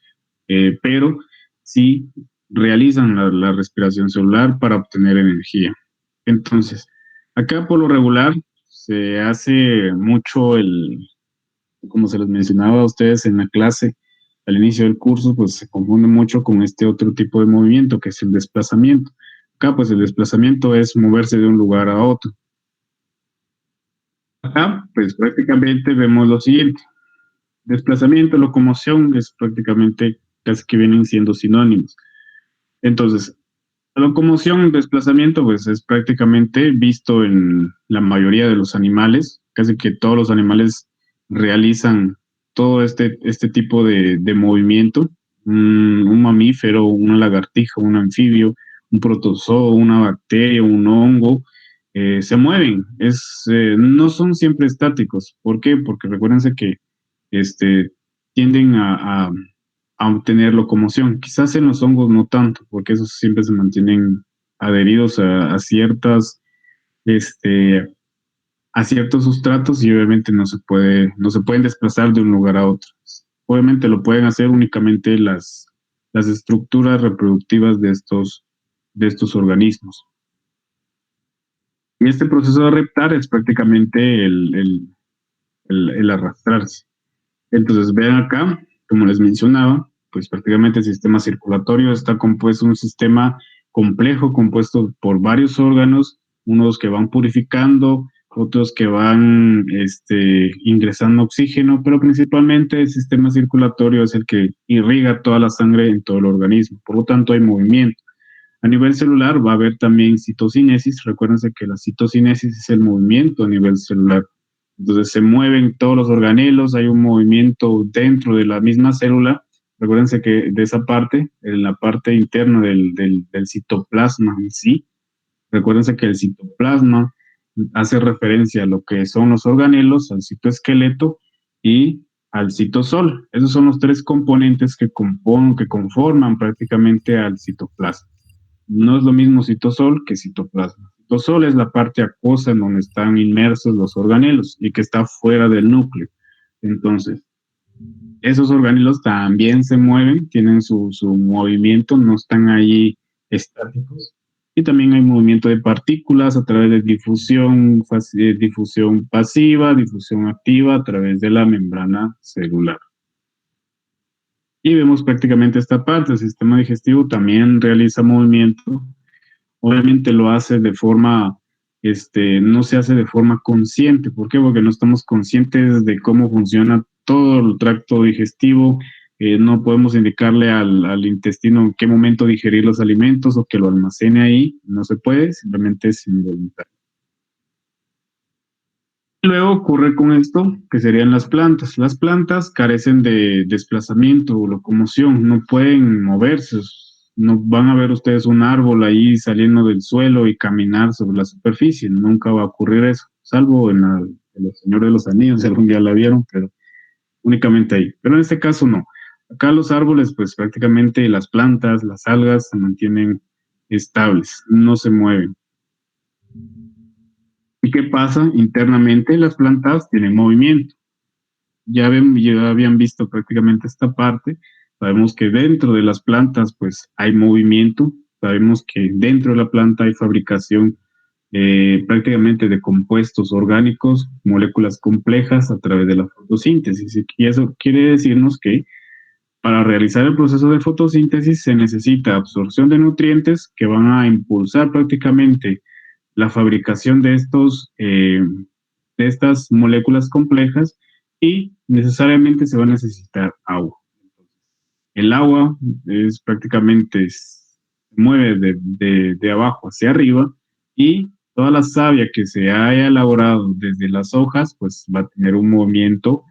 pero sí realizan la respiración celular para obtener energía. Entonces, acá por lo regular se hace mucho como se les mencionaba a ustedes en la clase al inicio del curso, pues se confunde mucho con este otro tipo de movimiento que es el desplazamiento. Acá pues el desplazamiento es moverse de un lugar a otro. Acá, pues prácticamente vemos lo siguiente. Desplazamiento, locomoción es prácticamente casi que vienen siendo sinónimos. Entonces, La locomoción, desplazamiento, pues es prácticamente visto en la mayoría de los animales. Casi que todos los animales realizan todo este tipo de movimiento. Un mamífero, una lagartija, un anfibio, un protozoo, una bacteria, un hongo, se mueven. No son siempre estáticos. ¿Por qué? Porque recuérdense que este, tienden a obtener locomoción. Quizás en los hongos no tanto, porque esos siempre se mantienen adheridos este, a ciertos sustratos y obviamente no se pueden desplazar de un lugar a otro. Obviamente lo pueden hacer únicamente las estructuras reproductivas de estos organismos. Y este proceso de reptar es prácticamente el arrastrarse. Entonces, vean acá, como les mencionaba, pues prácticamente el sistema circulatorio está compuesto de un sistema complejo, compuesto por varios órganos, unos que van purificando, otros que van ingresando oxígeno, pero principalmente el sistema circulatorio es el que irriga toda la sangre en todo el organismo. Por lo tanto, hay movimiento. A nivel celular va a haber también citocinesis. Recuérdense que la citocinesis es el movimiento a nivel celular. Entonces se mueven todos los organelos, hay un movimiento dentro de la misma célula. Recuérdense que de esa parte, en la parte interna del citoplasma en sí, recuérdense que el citoplasma hace referencia a lo que son los organelos, al citoesqueleto y al citosol. Esos son los tres componentes que conforman prácticamente al citoplasma. No es lo mismo citosol que citoplasma. Citosol es la parte acuosa en donde están inmersos los organelos y que está fuera del núcleo. Entonces, esos organelos también se mueven, tienen su movimiento, no están ahí estáticos. Y también hay movimiento de partículas a través de difusión pasiva, difusión activa a través de la membrana celular. Y vemos prácticamente esta parte, el sistema digestivo también realiza movimiento. Obviamente lo hace de forma, no se hace de forma consciente. ¿Por qué? Porque no estamos conscientes de cómo funciona todo el tracto digestivo. No podemos indicarle al intestino en qué momento digerir los alimentos o que lo almacene ahí. No se puede, simplemente es involuntario. Luego ocurre con esto, que serían las plantas. Las plantas carecen de desplazamiento o locomoción, no pueden moverse. No van a ver ustedes un árbol ahí saliendo del suelo y caminar sobre la superficie. Nunca va a ocurrir eso, salvo en El Señor de los Anillos, si algún día la vieron, pero únicamente ahí. Pero en este caso no. Acá los árboles, pues prácticamente las plantas, las algas se mantienen estables, no se mueven. ¿Y qué pasa? Internamente las plantas tienen movimiento. Ya habían visto prácticamente esta parte. Sabemos que dentro de las plantas pues hay movimiento. Sabemos que dentro de la planta hay fabricación prácticamente de compuestos orgánicos, moléculas complejas a través de la fotosíntesis. Y eso quiere decirnos que para realizar el proceso de fotosíntesis se necesita absorción de nutrientes que van a impulsar prácticamente la fabricación de estas moléculas complejas y necesariamente se va a necesitar agua. El agua es prácticamente se mueve de abajo hacia arriba y toda la savia que se haya elaborado desde las hojas pues va a tener un movimiento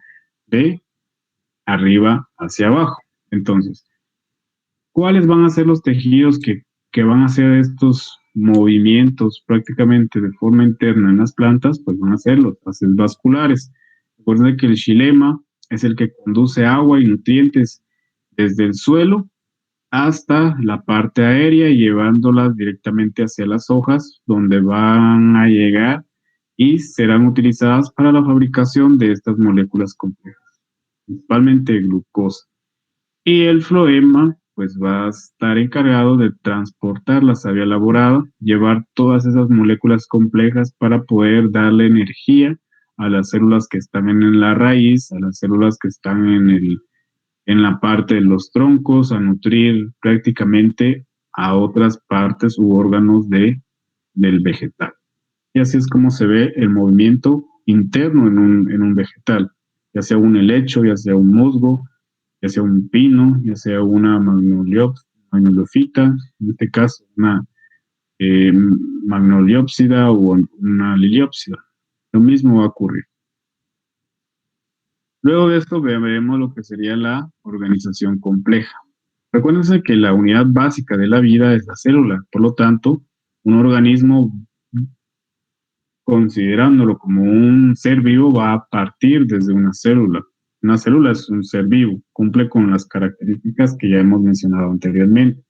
de arriba hacia abajo. Entonces, ¿cuáles van a ser los tejidos que van a hacer estos movimientos prácticamente de forma interna en las plantas? Pues van a ser los fases vasculares. Recuerden que el xilema es el que conduce agua y nutrientes desde el suelo hasta la parte aérea, llevándolas directamente hacia las hojas, donde van a llegar y serán utilizadas para la fabricación de estas moléculas complejas, principalmente glucosa. Y el floema, pues va a estar encargado de transportar la savia elaborada, llevar todas esas moléculas complejas para poder darle energía a las células que están en la raíz, a las células que están en la parte de los troncos, a nutrir prácticamente a otras partes u órganos del vegetal. Y así es como se ve el movimiento interno en un vegetal, ya sea un helecho, ya sea un musgo, ya sea un pino, ya sea una magnoliofita, en este caso magnoliópsida o una liliópsida. Lo mismo va a ocurrir. Luego de esto veremos lo que sería la organización compleja. Recuérdense que la unidad básica de la vida es la célula, por lo tanto, un organismo, considerándolo como un ser vivo, va a partir desde una célula. Una célula es un ser vivo, cumple con las características que ya hemos mencionado anteriormente.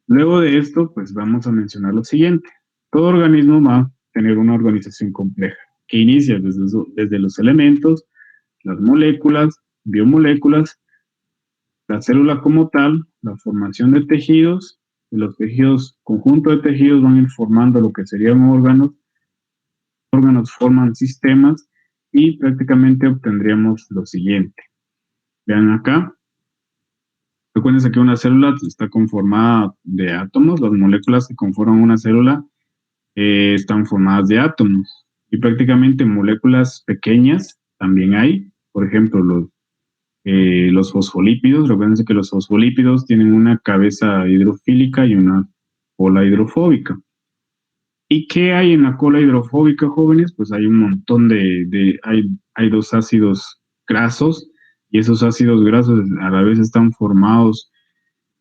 Luego de esto, pues vamos a mencionar lo siguiente. Todo organismo va a tener una organización compleja, que inicia desde los elementos, las moléculas, biomoléculas, la célula como tal, la formación de tejidos, y los tejidos, conjunto de tejidos van a ir formando lo que serían órganos forman sistemas y prácticamente obtendríamos lo siguiente. Vean acá, recuerden que una célula está conformada de átomos, las moléculas que conforman una célula están formadas de átomos y prácticamente moléculas pequeñas también hay, por ejemplo, los fosfolípidos. Recuerden que los fosfolípidos tienen una cabeza hidrofílica y una cola hidrofóbica. ¿Y qué hay en la cola hidrofóbica, jóvenes? Pues hay un montón hay dos ácidos grasos y esos ácidos grasos a la vez están formados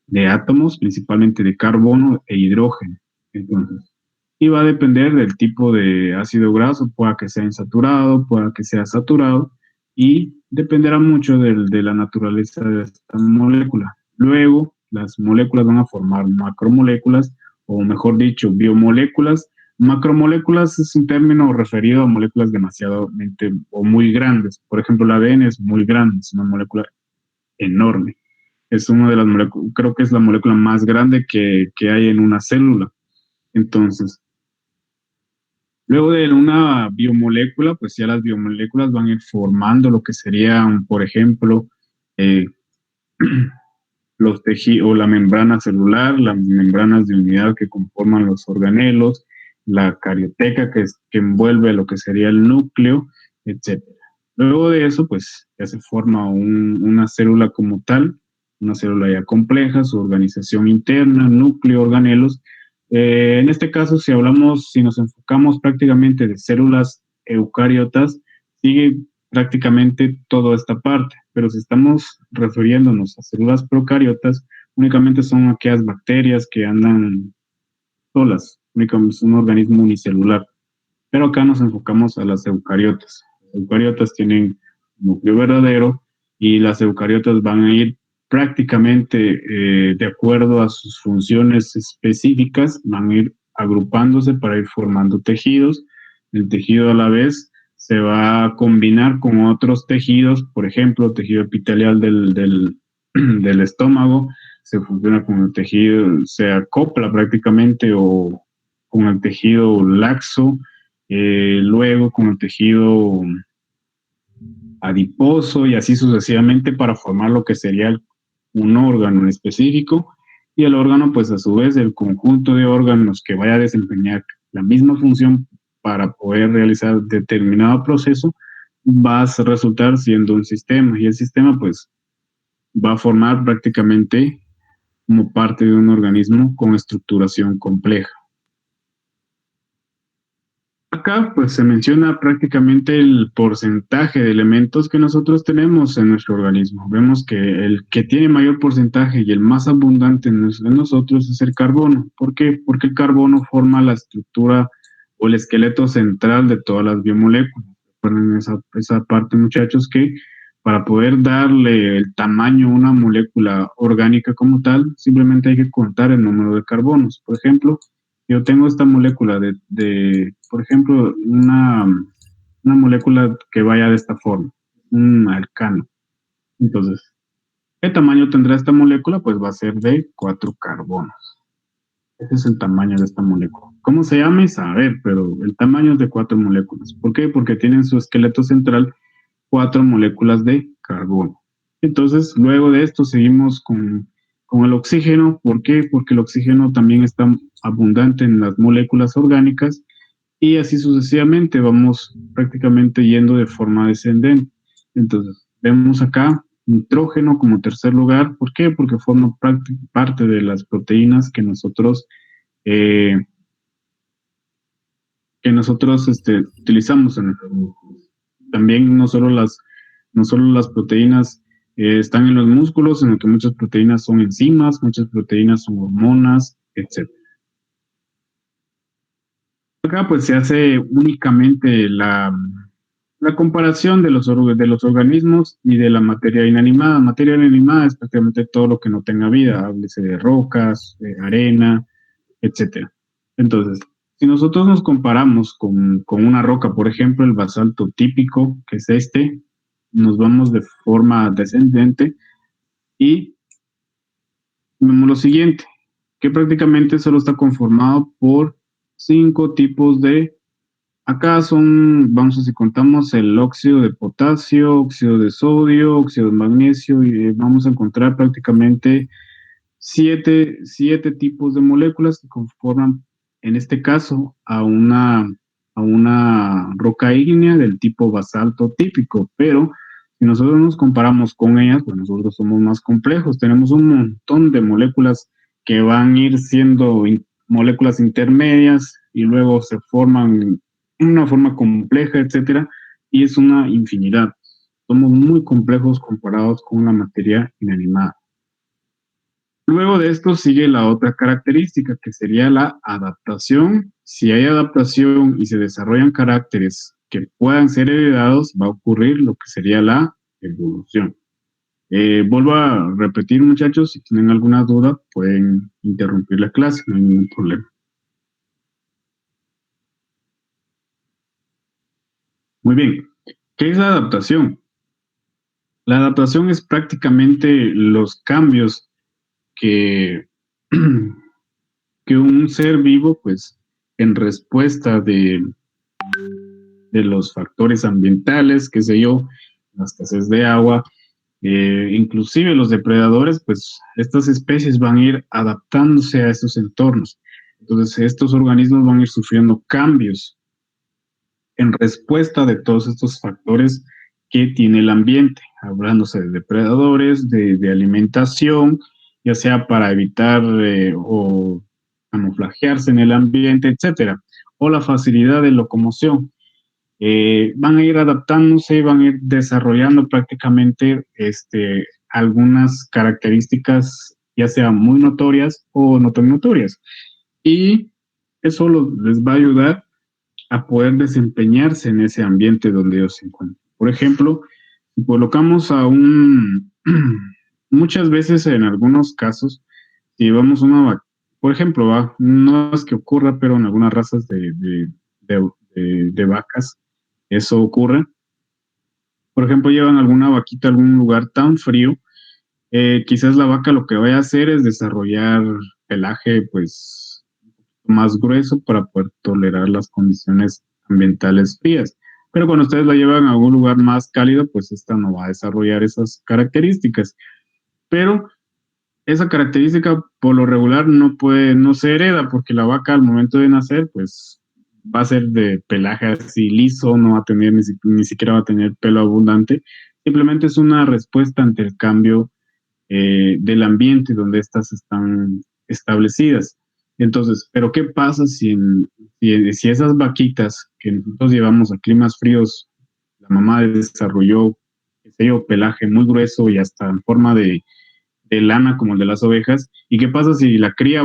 de átomos, principalmente de carbono e hidrógeno. Entonces, y va a depender del tipo de ácido graso, pueda que sea insaturado, pueda que sea saturado, y dependerá mucho de la naturaleza de esta molécula. Luego, las moléculas van a formar macromoléculas, o mejor dicho, biomoléculas. Macromoléculas es un término referido a moléculas demasiadamente o muy grandes. Por ejemplo, el ADN es muy grande, es una molécula enorme. Es una de las moléculas, creo que es la molécula más grande que hay en una célula. Entonces, luego de una biomolécula, pues ya las biomoléculas van a ir formando lo que serían, por ejemplo, eh, los tejidos, o la membrana celular, las membranas de unidad que conforman los organelos, la carioteca que envuelve lo que sería el núcleo, etcétera. Luego de eso, pues ya se forma una célula como tal, una célula ya compleja, su organización interna, núcleo, organelos. En este caso, si nos enfocamos prácticamente de células eucariotas, sigue prácticamente toda esta parte, pero si estamos refiriéndonos a células procariotas, únicamente son aquellas bacterias que andan solas, únicamente es un organismo unicelular. Pero acá nos enfocamos a las eucariotas. Las eucariotas tienen un núcleo verdadero y las eucariotas van a ir prácticamente de acuerdo a sus funciones específicas, van a ir agrupándose para ir formando tejidos. El tejido a la vez se va a combinar con otros tejidos, por ejemplo, tejido epitelial del estómago, se funciona con el tejido, se acopla prácticamente o con el tejido laxo, luego con el tejido adiposo y así sucesivamente para formar lo que sería un órgano en específico, y el órgano pues a su vez el conjunto de órganos que vaya a desempeñar la misma función para poder realizar determinado proceso va a resultar siendo un sistema, y el sistema pues va a formar prácticamente como parte de un organismo con estructuración compleja. Acá pues se menciona prácticamente el porcentaje de elementos que nosotros tenemos en nuestro organismo. Vemos que el que tiene mayor porcentaje y el más abundante en nosotros es el carbono. ¿Por qué? Porque el carbono forma la estructura o el esqueleto central de todas las biomoléculas. Recuerden esa parte, muchachos, que para poder darle el tamaño a una molécula orgánica como tal, simplemente hay que contar el número de carbonos. Por ejemplo, yo tengo esta molécula por ejemplo, una molécula que vaya de esta forma, un alcano. Entonces, ¿qué tamaño tendrá esta molécula? Pues va a ser de 4 carbonos. Ese es el tamaño de esta molécula. ¿Cómo se llama? Saber, pero el tamaño es de 4 moléculas. ¿Por qué? Porque tienen su esqueleto central 4 moléculas de carbono. Entonces, luego de esto seguimos con el oxígeno. ¿Por qué? Porque el oxígeno también está abundante en las moléculas orgánicas y así sucesivamente vamos prácticamente yendo de forma descendente. Entonces, vemos acá nitrógeno como tercer lugar. ¿Por qué? Porque forma parte de las proteínas que nosotros eh, que nosotros utilizamos en nuestros músculos. También no solo las proteínas están en los músculos, sino que muchas proteínas son enzimas, muchas proteínas son hormonas, etc. Acá pues se hace únicamente la comparación de de los organismos y de la materia inanimada. Materia inanimada es prácticamente todo lo que no tenga vida, háblese de rocas, arena, etcétera. Entonces, si nosotros nos comparamos con una roca, por ejemplo, el basalto típico, que es nos vamos de forma descendente y vemos lo siguiente, que prácticamente solo está conformado por 5 tipos de, acá son, vamos a si contamos el óxido de potasio, óxido de sodio, óxido de magnesio, y vamos a encontrar prácticamente siete tipos de moléculas que conforman, en este caso, a una roca ígnea del tipo basalto típico, pero si nosotros nos comparamos con ellas, pues nosotros somos más complejos, tenemos un montón de moléculas que van a ir siendo moléculas intermedias y luego se forman en una forma compleja, etcétera, y es una infinidad. Somos muy complejos comparados con la materia inanimada. Luego de esto sigue la otra característica, que sería la adaptación. Si hay adaptación y se desarrollan caracteres que puedan ser heredados, va a ocurrir lo que sería la evolución. Vuelvo a repetir, muchachos, si tienen alguna duda, pueden interrumpir la clase, no hay ningún problema. Muy bien, ¿qué es la adaptación? La adaptación es prácticamente los cambios que que un ser vivo, pues, en respuesta de los factores ambientales, qué sé yo, la escasez de agua, inclusive los depredadores, pues estas especies van a ir adaptándose a estos entornos. Entonces, estos organismos van a ir sufriendo cambios en respuesta de todos estos factores que tiene el ambiente, hablándose de depredadores, de alimentación, ya sea para evitar o camuflajearse en el ambiente, etcétera, o la facilidad de locomoción. Van a ir adaptándose, van a ir desarrollando prácticamente algunas características, ya sean muy notorias o no tan notorias. Y eso les va a ayudar a poder desempeñarse en ese ambiente donde ellos se encuentran. Por ejemplo, si colocamos muchas veces en algunos casos, si vamos por ejemplo, no es que ocurra, pero en algunas razas de vacas, eso ocurre. Por ejemplo, llevan alguna vaquita a algún lugar tan frío, quizás la vaca lo que vaya a hacer es desarrollar pelaje, pues, más grueso para poder tolerar las condiciones ambientales frías. Pero cuando ustedes la llevan a algún lugar más cálido, pues esta no va a desarrollar esas características. Pero esa característica por lo regular no se hereda, porque la vaca al momento de nacer, pues va a ser de pelaje así liso, no va a tener ni siquiera va a tener pelo abundante. Simplemente es una respuesta ante el cambio del ambiente donde estas están establecidas. Entonces, ¿pero qué pasa si esas vaquitas que nosotros llevamos a climas fríos, la mamá desarrolló, qué sé yo, pelaje muy grueso y hasta en forma de lana como el de las ovejas? ¿Y qué pasa si la cría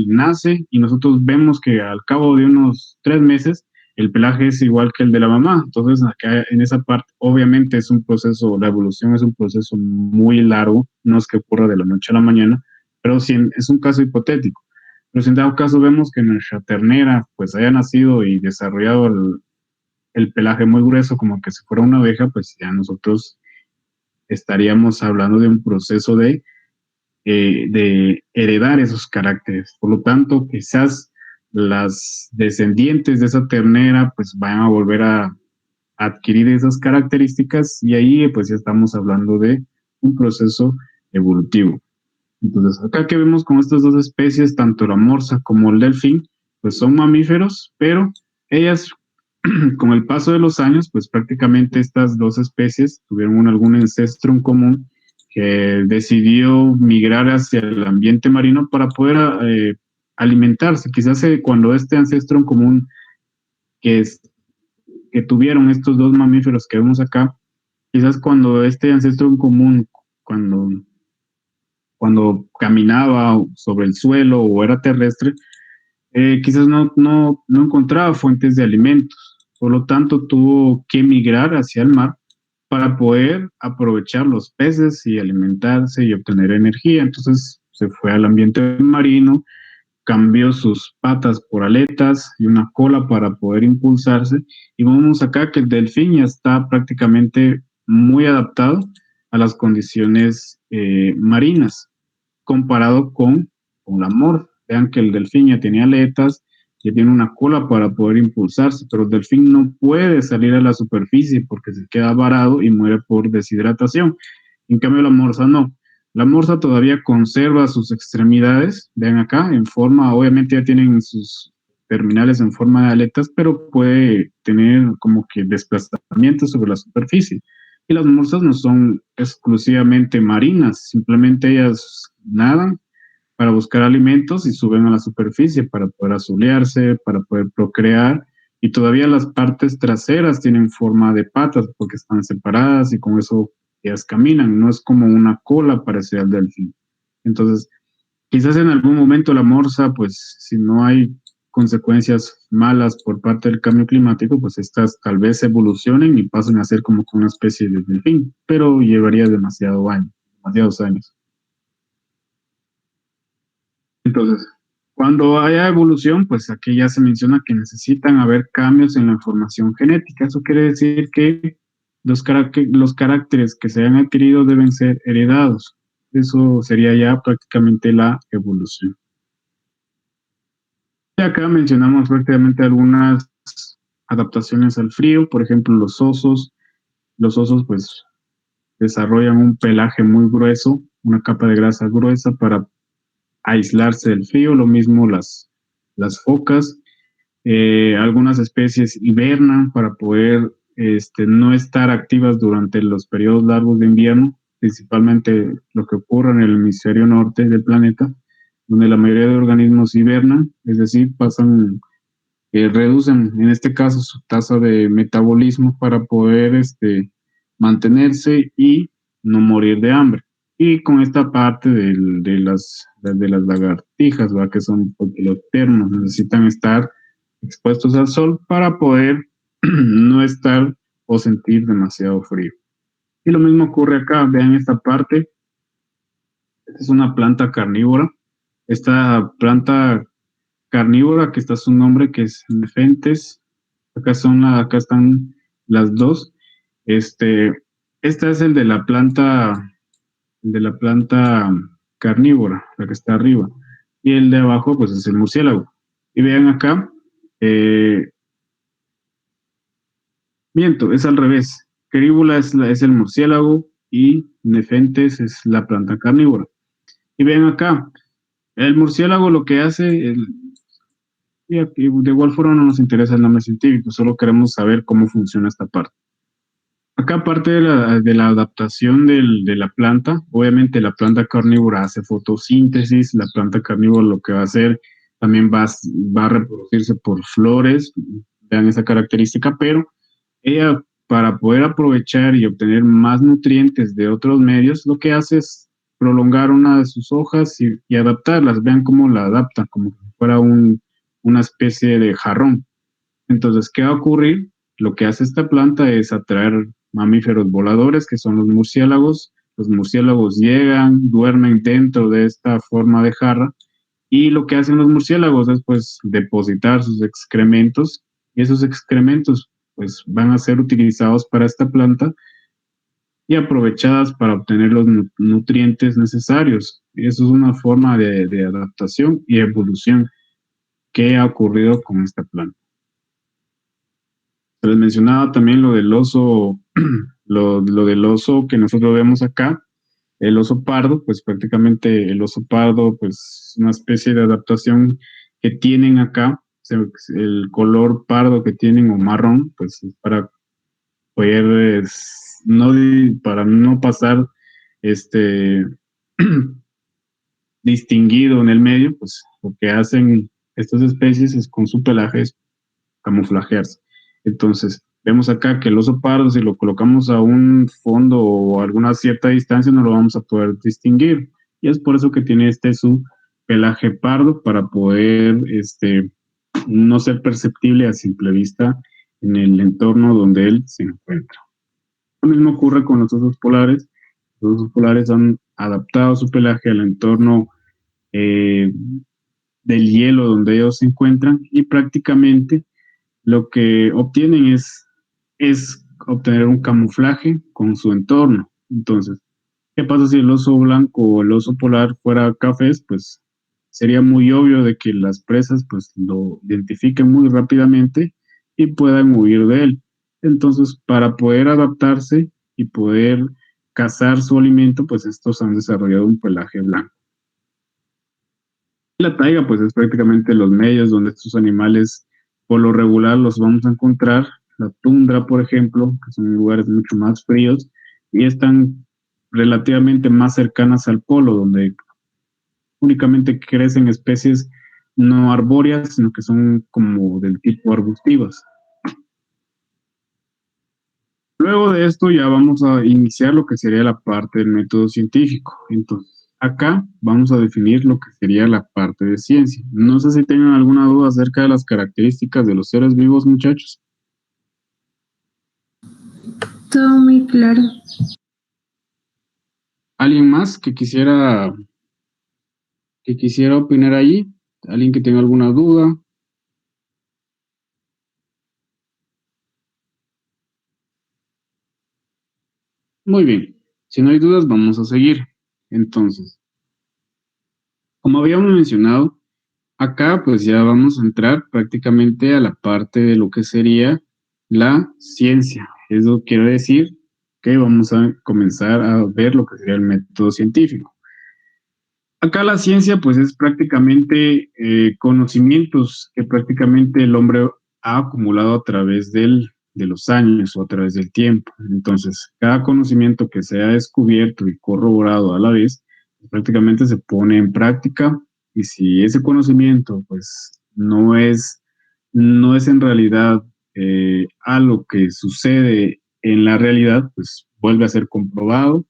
nace y nosotros vemos que al cabo de unos 3 meses el pelaje es igual que el de la mamá? Entonces, acá en esa parte, obviamente es un proceso, la evolución es un proceso muy largo, no es que ocurra de la noche a la mañana, pero sí es un caso hipotético. Pero si en dado caso vemos que nuestra ternera pues haya nacido y desarrollado el pelaje muy grueso como que si fuera una oveja, pues ya nosotros estaríamos hablando de un proceso de heredar esos caracteres. Por lo tanto, quizás las descendientes de esa ternera pues van a volver a adquirir esas características y ahí pues ya estamos hablando de un proceso evolutivo. Entonces, acá que vemos con estas dos especies, tanto la morsa como el delfín, pues son mamíferos, pero ellas, con el paso de los años, pues prácticamente estas dos especies tuvieron algún ancestro en común que decidió migrar hacia el ambiente marino para poder alimentarse. Quizás cuando este ancestro en común que, que tuvieron estos dos mamíferos que vemos acá, quizás cuando este ancestro en común, cuando, cuando caminaba sobre el suelo o era terrestre, quizás no encontraba fuentes de alimentos. Por lo tanto, tuvo que migrar hacia el mar para poder aprovechar los peces y alimentarse y obtener energía. Entonces se fue al ambiente marino, cambió sus patas por aletas y una cola para poder impulsarse. Y vemos acá que el delfín ya está prácticamente muy adaptado a las condiciones marinas, comparado con la morsa. Vean que el delfín ya tiene aletas, ya tiene una cola para poder impulsarse, pero el delfín no puede salir a la superficie porque se queda varado y muere por deshidratación. En cambio, la morsa no. La morsa todavía conserva sus extremidades, vean acá, en forma, obviamente ya tienen sus terminales en forma de aletas, pero puede tener como que desplazamiento sobre la superficie. Y las morsas no son exclusivamente marinas, simplemente ellas nadan para buscar alimentos y suben a la superficie para poder asolearse, para poder procrear. Y todavía las partes traseras tienen forma de patas porque están separadas y con eso ellas caminan. No es como una cola parecida al delfín. Entonces, quizás en algún momento la morsa, pues si no hay consecuencias malas por parte del cambio climático, pues estas tal vez evolucionen y pasen a ser como que una especie de delfín, pero llevaría demasiados años. Entonces, cuando haya evolución, pues aquí ya se menciona que necesitan haber cambios en la información genética. Eso quiere decir que los caracteres que se hayan adquirido deben ser heredados. Eso sería ya prácticamente la evolución. Y acá mencionamos prácticamente algunas adaptaciones al frío, por ejemplo, los osos. Los osos pues desarrollan un pelaje muy grueso, una capa de grasa gruesa para aislarse del frío, lo mismo las focas. Algunas especies hibernan para poder no estar activas durante los periodos largos de invierno, principalmente lo que ocurre en el hemisferio norte del planeta, donde la mayoría de organismos hibernan, es decir, reducen en este caso su tasa de metabolismo para poder mantenerse y no morir de hambre. Y con esta parte de las lagartijas, ¿verdad? Que son porque los termos necesitan estar expuestos al sol para poder no estar o sentir demasiado frío. Y lo mismo ocurre acá, vean esta parte, esta es una planta carnívora. Esta planta carnívora, que está su nombre, que es Nepenthes. Acá están las dos. Esta es el de la planta carnívora, la que está arriba. Y el de abajo, pues es el murciélago. Y vean acá, eh, miento, es al revés. Caríbula es el murciélago y Nepenthes es la planta carnívora. Y vean acá, el murciélago lo que hace, y de igual forma no nos interesa el nombre científico, solo queremos saber cómo funciona esta parte. Acá, aparte de la adaptación de la planta, obviamente la planta carnívora hace fotosíntesis, la planta carnívora lo que va a hacer también va a reproducirse por flores, vean esa característica, pero ella para poder aprovechar y obtener más nutrientes de otros medios, lo que hace es prolongar una de sus hojas y adaptarlas, vean cómo la adapta, como si fuera una especie de jarrón. Entonces, ¿qué va a ocurrir? Lo que hace esta planta es atraer mamíferos voladores, que son los murciélagos. Los murciélagos llegan, duermen dentro de esta forma de jarra, y lo que hacen los murciélagos es pues depositar sus excrementos, y esos excrementos pues van a ser utilizados para esta planta y aprovechadas para obtener los nutrientes necesarios. Y eso es una forma de adaptación y evolución que ha ocurrido con esta planta. Se les mencionaba también lo del oso, lo del oso que nosotros vemos acá, el oso pardo, pues prácticamente el oso pardo, pues una especie de adaptación que tienen acá, el color pardo que tienen o marrón, pues es para poder, para no pasar, este, distinguido en el medio, pues lo que hacen estas especies es con su pelaje es camuflajearse. Entonces, vemos acá que el oso pardo, si lo colocamos a un fondo o a alguna cierta distancia, no lo vamos a poder distinguir. Y es por eso que tiene su pelaje pardo para poder no ser perceptible a simple vista en el entorno donde él se encuentra. Lo mismo ocurre con los osos polares. Los osos polares han adaptado su pelaje al entorno eh, del hielo donde ellos se encuentran y prácticamente lo que obtienen es obtener un camuflaje con su entorno. Entonces, ¿qué pasa si el oso blanco o el oso polar fuera cafés? Pues sería muy obvio de que las presas pues lo identifiquen muy rápidamente y puedan huir de él. Entonces, para poder adaptarse y poder cazar su alimento, pues estos han desarrollado un pelaje blanco. La taiga, pues es prácticamente los medios donde estos animales, por lo regular, los vamos a encontrar. La tundra, por ejemplo, que son lugares mucho más fríos y están relativamente más cercanas al polo, donde únicamente crecen especies no arbóreas, sino que son como del tipo arbustivas. Luego de esto ya vamos a iniciar lo que sería la parte del método científico. Entonces, acá vamos a definir lo que sería la parte de ciencia. No sé si tengan alguna duda acerca de las características de los seres vivos, muchachos. Todo muy claro. ¿Alguien más que quisiera opinar allí? ¿Alguien que tenga alguna duda? Muy bien. Si no hay dudas, vamos a seguir. Entonces, como habíamos mencionado, acá pues ya vamos a entrar prácticamente a la parte de lo que sería la ciencia. Eso quiere decir que vamos a comenzar a ver lo que sería el método científico. Acá la ciencia pues es prácticamente conocimientos que prácticamente el hombre ha acumulado a través de los años o a través del tiempo. Entonces, cada conocimiento que se ha descubierto y corroborado a la vez, prácticamente se pone en práctica y si ese conocimiento pues no es en realidad algo que sucede en la realidad, pues vuelve a ser comprobado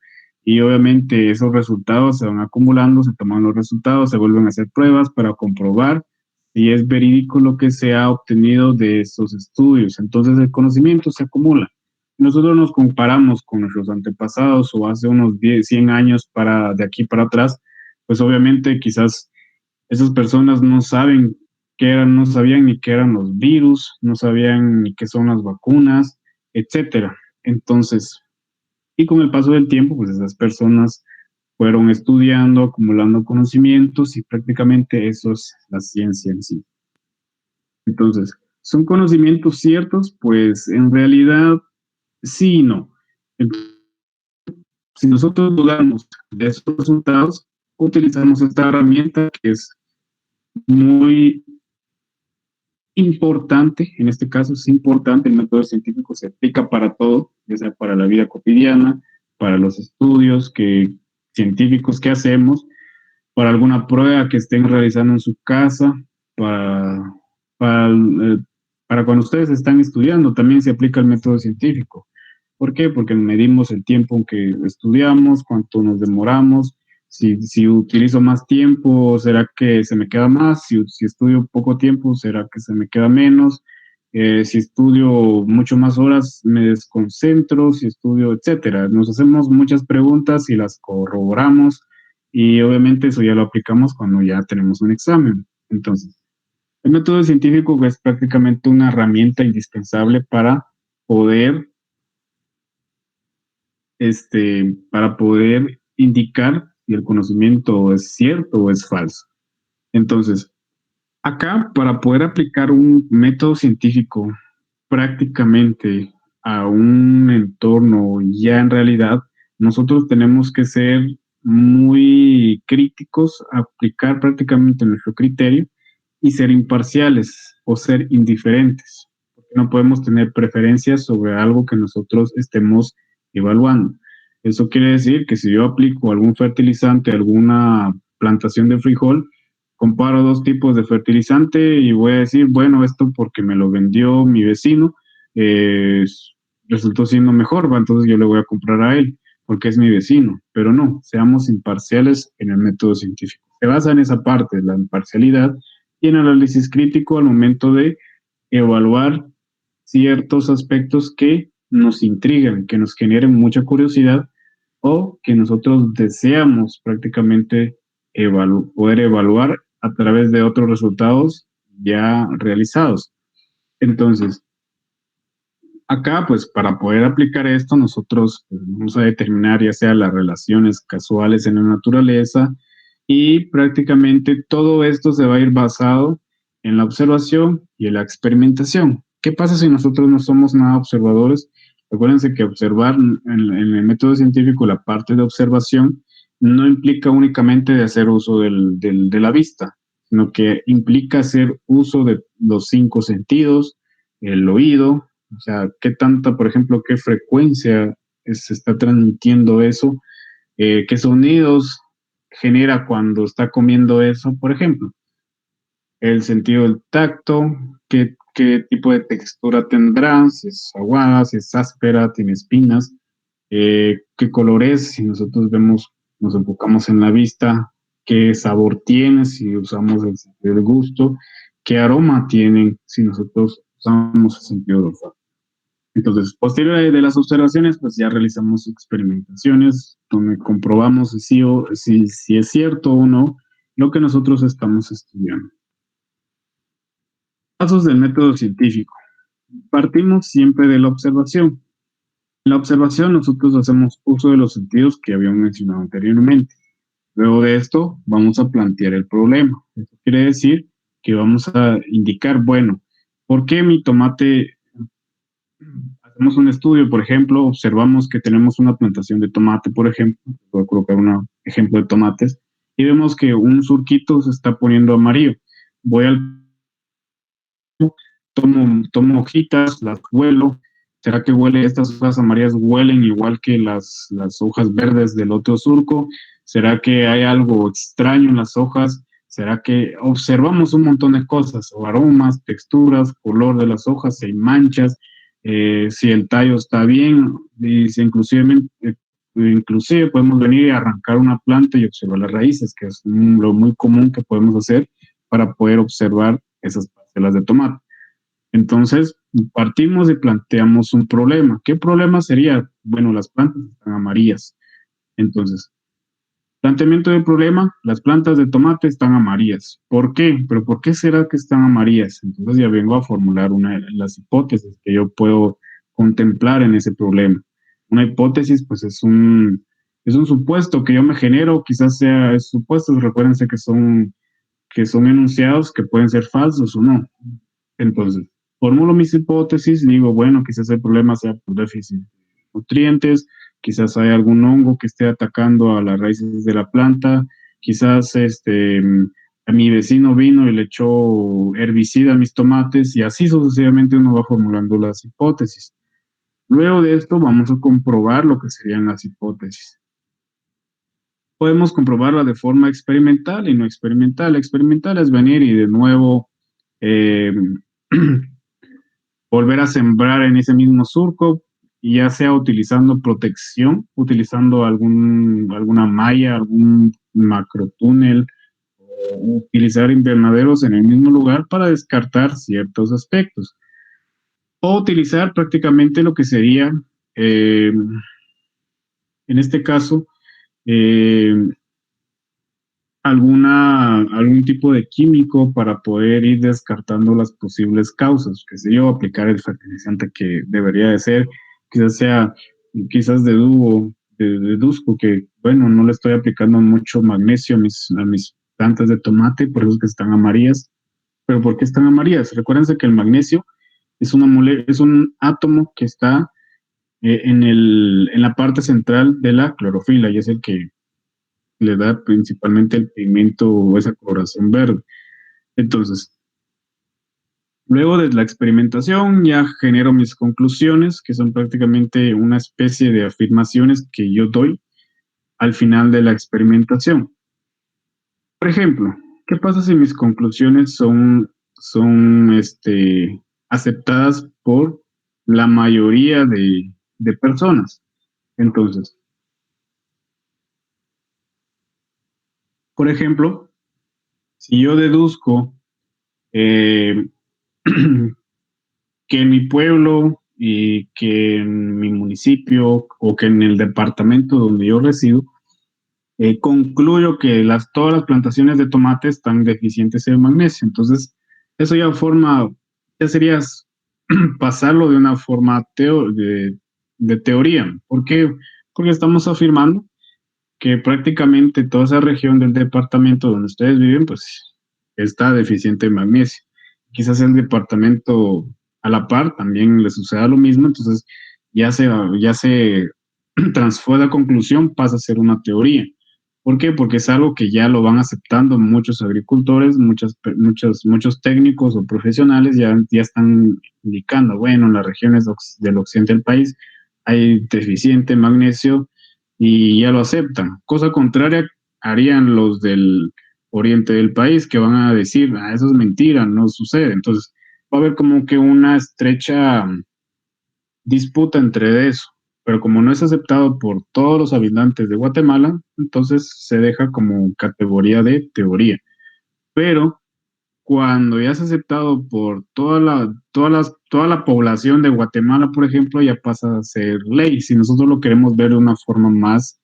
y obviamente esos resultados se van acumulando, se toman los resultados, se vuelven a hacer pruebas para comprobar si es verídico lo que se ha obtenido de esos estudios. Entonces el conocimiento se acumula. Nosotros nos comparamos con nuestros antepasados o hace unos 10, 100 años de aquí para atrás, pues obviamente quizás esas personas no saben no sabían ni qué eran los virus, no sabían ni qué son las vacunas, etcétera. Entonces, y con el paso del tiempo, pues esas personas fueron estudiando, acumulando conocimientos y prácticamente eso es la ciencia en sí. Entonces, ¿son conocimientos ciertos? Pues en realidad sí y no. Entonces, si nosotros dudamos de esos resultados, utilizamos esta herramienta que es muy importante, en este caso es importante, el método científico se aplica para todo, ya sea para la vida cotidiana, para los estudios científicos que hacemos, para alguna prueba que estén realizando en su casa, para, para, eh, para cuando ustedes están estudiando, también se aplica el método científico. ¿Por qué? Porque medimos el tiempo en que estudiamos, cuánto nos demoramos, si utilizo más tiempo, ¿será que se me queda más? Si estudio poco tiempo, ¿será que se me queda menos? Si estudio mucho más horas, me desconcentro, si estudio, etcétera. Nos hacemos muchas preguntas y las corroboramos y obviamente eso ya lo aplicamos cuando ya tenemos un examen. Entonces, el método científico es prácticamente una herramienta indispensable poder para poder indicar si el conocimiento es cierto o es falso. Entonces, acá para poder aplicar un método científico prácticamente a un entorno ya en realidad, nosotros tenemos que ser muy críticos, aplicar prácticamente nuestro criterio y ser imparciales o ser indiferentes. No podemos tener preferencias sobre algo que nosotros estemos evaluando. Eso quiere decir que si yo aplico algún fertilizante, alguna plantación de frijol, comparo dos tipos de fertilizante y voy a decir, bueno, esto porque me lo vendió mi vecino, eh, resultó siendo mejor, ¿va? Entonces yo le voy a comprar a él porque es mi vecino, pero no, seamos imparciales en el método científico. Se basa en esa parte, la imparcialidad y en el análisis crítico al momento de evaluar ciertos aspectos que nos intrigan, que nos generen mucha curiosidad o que nosotros deseamos prácticamente poder evaluar a través de otros resultados ya realizados. Entonces, acá, pues para poder aplicar esto, nosotros pues, vamos a determinar ya sea las relaciones casuales en la naturaleza y prácticamente todo esto se va a ir basado en la observación y en la experimentación. ¿Qué pasa si nosotros no somos nada observadores? Acuérdense que observar en el método científico, la parte de observación, no implica únicamente de hacer uso de la vista, sino que implica hacer uso de los cinco sentidos, el oído, o sea, qué tanta, por ejemplo, qué frecuencia se está transmitiendo eso, qué sonidos genera cuando está comiendo eso, por ejemplo, el sentido del tacto, qué tipo de textura tendrá, si es aguada, si es áspera, tiene espinas, qué color es, si nosotros vemos, nos enfocamos en la vista, qué sabor tiene, si usamos el sentido del gusto, qué aroma tienen, si nosotros usamos el sentido del olfato. Entonces, posterior de las observaciones, pues ya realizamos experimentaciones donde comprobamos si, sí o, si es cierto o no lo que nosotros estamos estudiando. Pasos del método científico. Partimos siempre de la observación. En la observación nosotros hacemos uso de los sentidos que habíamos mencionado anteriormente. Luego de esto vamos a plantear el problema. Esto quiere decir que vamos a indicar, bueno, ¿por qué mi tomate? Hacemos un estudio, por ejemplo, observamos que tenemos una plantación de tomate, por ejemplo, voy a colocar un ejemplo de tomates, y vemos que un surquito se está poniendo amarillo. Voy al tomo hojitas, las huelo. ¿Será que estas hojas amarillas huelen igual que las hojas verdes del otro surco? ¿Será que hay algo extraño en las hojas? ¿Será que observamos un montón de cosas, o aromas, texturas, color de las hojas, si hay manchas, si el tallo está bien, y si inclusive podemos venir y arrancar una planta y observar las raíces, que es lo muy común que podemos hacer para poder observar esas parcelas de tomate? Entonces, partimos y planteamos un problema. ¿Qué problema sería? Bueno, las plantas están amarillas. Entonces, planteamiento del problema, las plantas de tomate están amarillas. ¿Por qué? ¿Pero por qué será que están amarillas? Entonces ya vengo a formular una de las hipótesis que yo puedo contemplar en ese problema. Una hipótesis, pues es un supuesto que yo me genero, quizás sea supuestos, recuérdense que son enunciados que pueden ser falsos o no. Entonces, formulo mis hipótesis, digo, bueno, quizás el problema sea por déficit de nutrientes, quizás hay algún hongo que esté atacando a las raíces de la planta, quizás a mi vecino vino y le echó herbicida a mis tomates y así sucesivamente uno va formulando las hipótesis. Luego de esto vamos a comprobar lo que serían las hipótesis. Podemos comprobarla de forma experimental y no experimental. Experimental es venir y de nuevo volver a sembrar en ese mismo surco, ya sea utilizando protección, utilizando alguna malla, algún macrotúnel, o utilizar invernaderos en el mismo lugar para descartar ciertos aspectos. O utilizar prácticamente lo que sería, en este caso, eh, algún tipo de químico para poder ir descartando las posibles causas, que sé yo, aplicar el fertilizante que debería de ser, quizás sea, quizás deduzco que, bueno, no le estoy aplicando mucho magnesio a mis plantas de tomate, por eso es que están amarillas. ¿Pero por qué están amarillas? Recuérdense que el magnesio es es un átomo que está en la parte central de la clorofila y es el que le da principalmente el pigmento o esa coloración verde. Entonces, luego de la experimentación ya genero mis conclusiones, que son prácticamente una especie de afirmaciones que yo doy al final de la experimentación. Por ejemplo, ¿qué pasa si mis conclusiones son aceptadas por la mayoría de personas? Entonces, por ejemplo, si yo deduzco eh, que en mi pueblo y que en mi municipio o que en el departamento donde yo resido, concluyo que todas las plantaciones de tomate están deficientes en magnesio. Entonces, eso ya sería pasarlo de una forma de teoría. ¿Por qué? Porque estamos afirmando que prácticamente toda esa región del departamento donde ustedes viven, pues está deficiente en magnesio. Quizás el departamento a la par también le suceda lo mismo, entonces ya se transfue la conclusión, pasa a ser una teoría. ¿Por qué? Porque es algo que ya lo van aceptando muchos agricultores, muchos técnicos o profesionales ya están indicando, bueno, en las regiones del occidente del país hay deficiente magnesio y ya lo aceptan. Cosa contraria harían los del oriente del país que van a decir, ah, eso es mentira, no sucede. Entonces va a haber como que una estrecha disputa entre eso, pero como no es aceptado por todos los habitantes de Guatemala, entonces se deja como categoría de teoría. Pero cuando ya es aceptado por toda la población de Guatemala, por ejemplo, ya pasa a ser ley. Si nosotros lo queremos ver de una forma más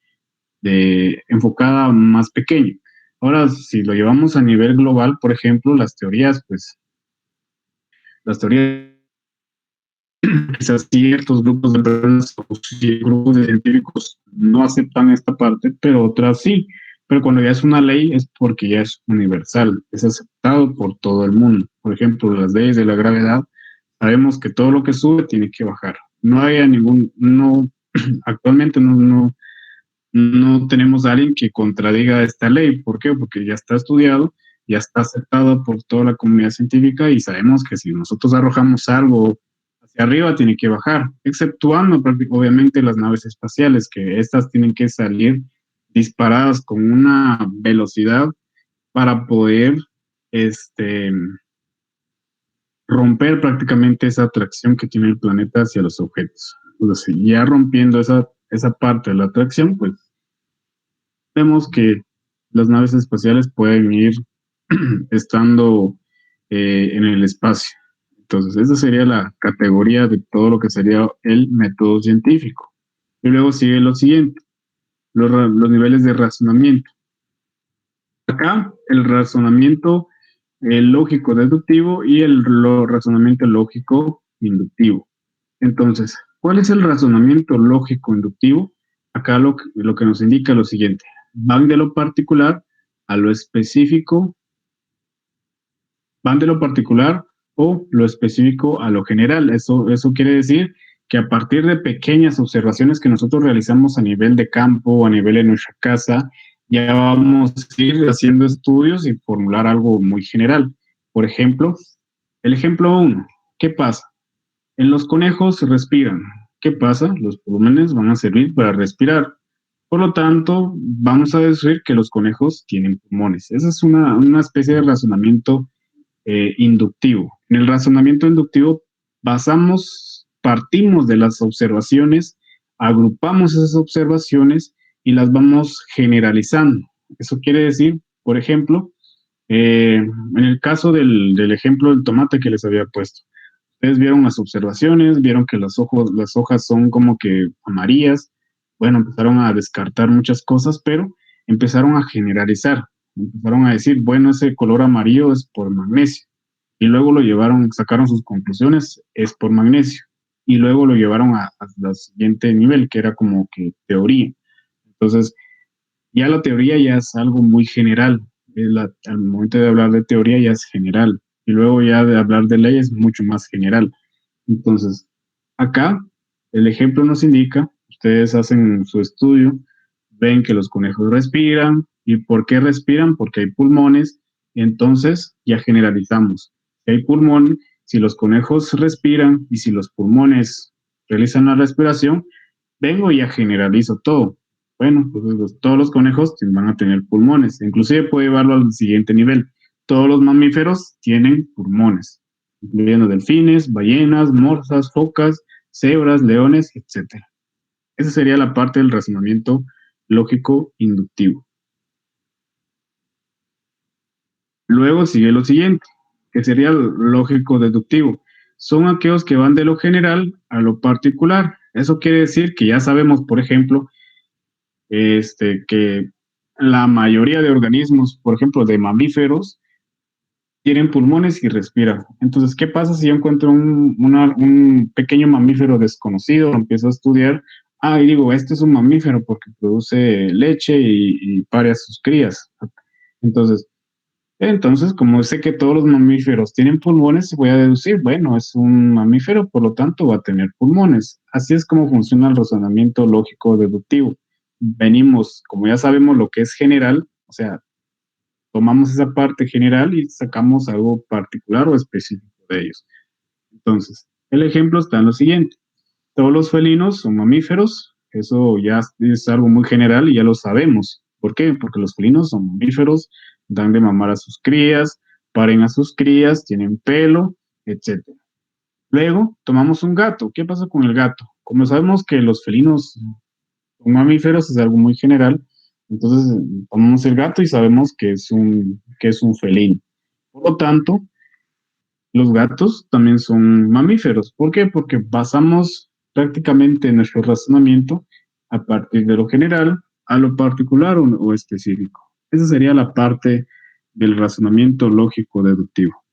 enfocada, más pequeña. Ahora, si lo llevamos a nivel global, por ejemplo, las teorías quizás ciertos grupos de personas o grupos de científicos no aceptan esta parte, pero otras sí. Pero cuando ya es una ley es porque ya es universal, es aceptado por todo el mundo. Por ejemplo, las leyes de la gravedad, sabemos que todo lo que sube tiene que bajar. No hay no, actualmente no tenemos a alguien que contradiga esta ley. ¿Por qué? Porque ya está estudiado, ya está aceptado por toda la comunidad científica y sabemos que si nosotros arrojamos algo hacia arriba, tiene que bajar, exceptuando obviamente las naves espaciales, que estas tienen que salir disparadas con una velocidad para poder este, romper prácticamente esa atracción que tiene el planeta hacia los objetos. Entonces, ya rompiendo esa parte de la atracción, pues vemos que las naves espaciales pueden ir estando en el espacio. Entonces, esa sería la categoría de todo lo que sería el método científico. Y luego sigue lo siguiente, los niveles de razonamiento. Acá, el razonamiento lógico deductivo y el razonamiento lógico inductivo. Entonces, ¿cuál es el razonamiento lógico inductivo? Acá lo que nos indica lo siguiente, van de lo particular a lo específico, van de lo particular o lo específico a lo general. Eso quiere decir que a partir de pequeñas observaciones que nosotros realizamos a nivel de campo o a nivel de nuestra casa, ya vamos a ir haciendo estudios y formular algo muy general. Por ejemplo, el ejemplo 1, ¿qué pasa? En los conejos respiran. ¿Qué pasa? Los pulmones van a servir para respirar. Por lo tanto, vamos a decir que los conejos tienen pulmones. Esa es una especie de razonamiento inductivo. En el razonamiento inductivo partimos de las observaciones, agrupamos esas observaciones y las vamos generalizando. Eso quiere decir, por ejemplo, en el caso del ejemplo del tomate que les había puesto. Ustedes vieron las observaciones, vieron que las hojas son como que amarillas. Bueno, empezaron a descartar muchas cosas, pero empezaron a generalizar. Empezaron a decir, bueno, ese color amarillo es por magnesio. Y luego sacaron sus conclusiones, es por magnesio. Y luego lo llevaron al siguiente nivel, que era como que teoría. Entonces, ya la teoría ya es algo muy general. Al momento de hablar de teoría ya es general. Y luego ya de hablar de ley es mucho más general. Entonces, acá el ejemplo nos indica, ustedes hacen su estudio, ven que los conejos respiran. ¿Y por qué respiran? Porque hay pulmones. Y entonces ya generalizamos. Si hay pulmón, si los conejos respiran y si los pulmones realizan la respiración, vengo y ya generalizo todo. Bueno, pues todos los conejos van a tener pulmones. Inclusive puede llevarlo al siguiente nivel. Todos los mamíferos tienen pulmones, incluyendo delfines, ballenas, morsas, focas, cebras, leones, etcétera. Esa sería la parte del razonamiento lógico inductivo. Luego sigue lo siguiente, que sería el lógico deductivo. Son aquellos que van de lo general a lo particular. Eso quiere decir que ya sabemos, por ejemplo, que la mayoría de organismos, por ejemplo, de mamíferos, tienen pulmones y respiran. Entonces, ¿qué pasa si yo encuentro un pequeño mamífero desconocido, lo empiezo a estudiar? Ah, y digo, este es un mamífero porque produce leche y pare a sus crías. Entonces, como sé que todos los mamíferos tienen pulmones, voy a deducir, bueno, es un mamífero, por lo tanto va a tener pulmones. Así es como funciona el razonamiento lógico deductivo. Venimos, como ya sabemos lo que es general, o sea, tomamos esa parte general y sacamos algo particular o específico de ellos. Entonces, el ejemplo está en lo siguiente. Todos los felinos son mamíferos, eso ya es algo muy general y ya lo sabemos. ¿Por qué? Porque los felinos son mamíferos, dan de mamar a sus crías, paren a sus crías, tienen pelo, etcétera. Luego, tomamos un gato. ¿Qué pasa con el gato? Como sabemos que los felinos son mamíferos, es algo muy general, entonces tomamos el gato y sabemos que es un felino. Por lo tanto, los gatos también son mamíferos. ¿Por qué? Porque basamos prácticamente nuestro razonamiento a partir de lo general a lo particular o específico. Esa sería la parte del razonamiento lógico deductivo,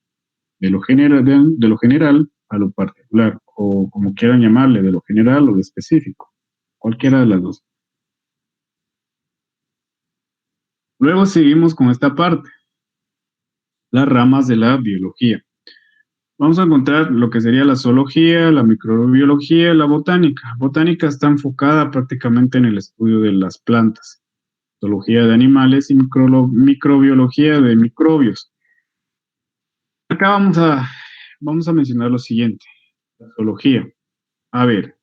de lo general a lo particular, o como quieran llamarle, de lo general o de específico, cualquiera de las dos. Luego seguimos con esta parte, las ramas de la biología. Vamos a encontrar lo que sería la zoología, la microbiología, la botánica. Botánica está enfocada prácticamente en el estudio de las plantas, zoología de animales y microbiología de microbios. Acá vamos a mencionar lo siguiente, la zoología. A ver,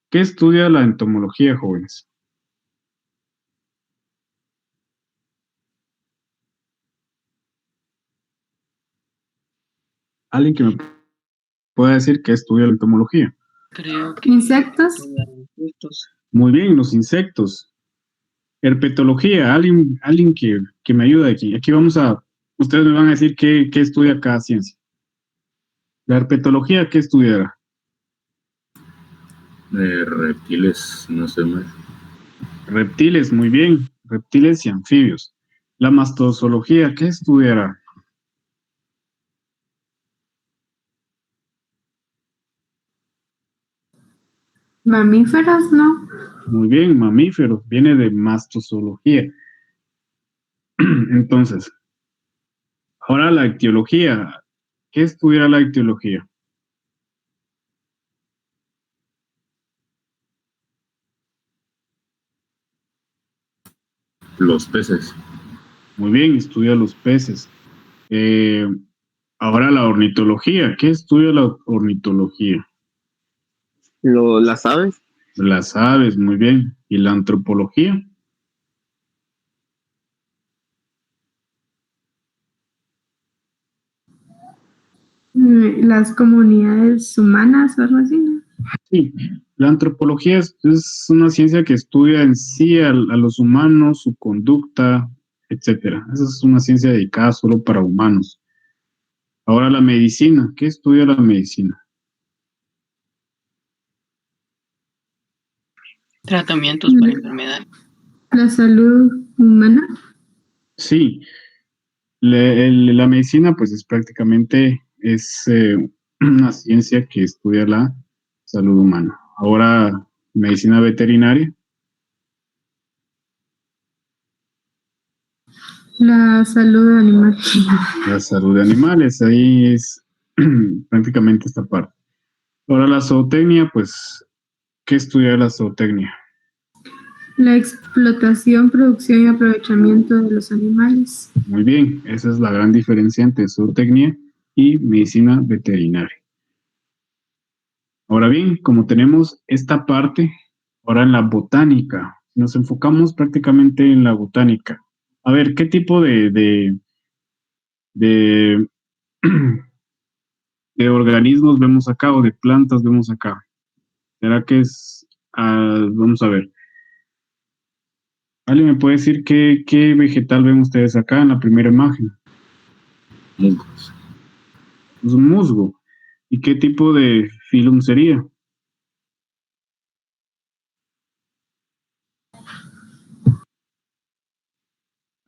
¿qué estudia la entomología, jóvenes? ¿Alguien que me pueda decir qué estudia la entomología? Creo que Insectos. insectos. Muy bien, los insectos. Herpetología, alguien que me ayude aquí. Ustedes me van a decir qué estudia cada ciencia. La herpetología, ¿qué estudiará? Reptiles, no sé más. Reptiles, muy bien. Reptiles y anfibios. La mastozoología, ¿qué estudiará? Mamíferos, ¿no? Muy bien, mamíferos, viene de mastozoología. Entonces, ahora la ictiología. ¿Qué estudiará la ictiología? Los peces. Muy bien, estudia los peces. Eh, Ahora la ornitología. ¿Qué estudia la ornitología? Las aves. Las aves, muy bien. ¿Y la antropología? Las comunidades humanas o algo así, ¿no? Sí, la antropología es una ciencia que estudia en sí a los humanos, su conducta, etcétera. Esa es una ciencia dedicada solo para humanos. Ahora la medicina. ¿Qué estudia la medicina? Tratamientos para enfermedades. La salud humana. Sí, la medicina pues es prácticamente una ciencia que estudia la salud humana. Ahora, medicina veterinaria. La salud animal. La salud de animales, ahí es prácticamente esta parte. Ahora la zootecnia, pues, ¿qué estudia la zootecnia? La explotación, producción y aprovechamiento de los animales. Muy bien, esa es la gran diferencia entre zootecnia y medicina veterinaria. Ahora bien, como tenemos esta parte, ahora en la botánica, nos enfocamos prácticamente en la botánica. A ver, ¿qué tipo de, de organismos vemos acá o de plantas vemos acá? ¿Será que es, vamos a ver, ¿alguien me puede decir qué vegetal ven ustedes acá en la primera imagen? Musgos. Es un musgo. ¿Y qué tipo de filum sería?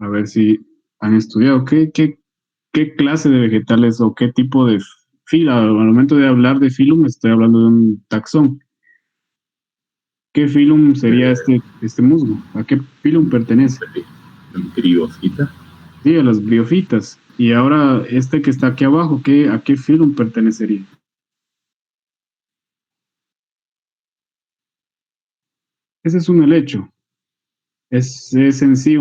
A ver si han estudiado. ¿Qué clase de vegetales o qué tipo de fila? Al momento de hablar de filum, estoy hablando de un taxón. ¿Qué filum sería este musgo? ¿A qué filum pertenece? Briofita. Sí, a las briofitas. Y ahora, este que está aquí abajo, ¿a qué filum pertenecería? Ese es un helecho. Es en sí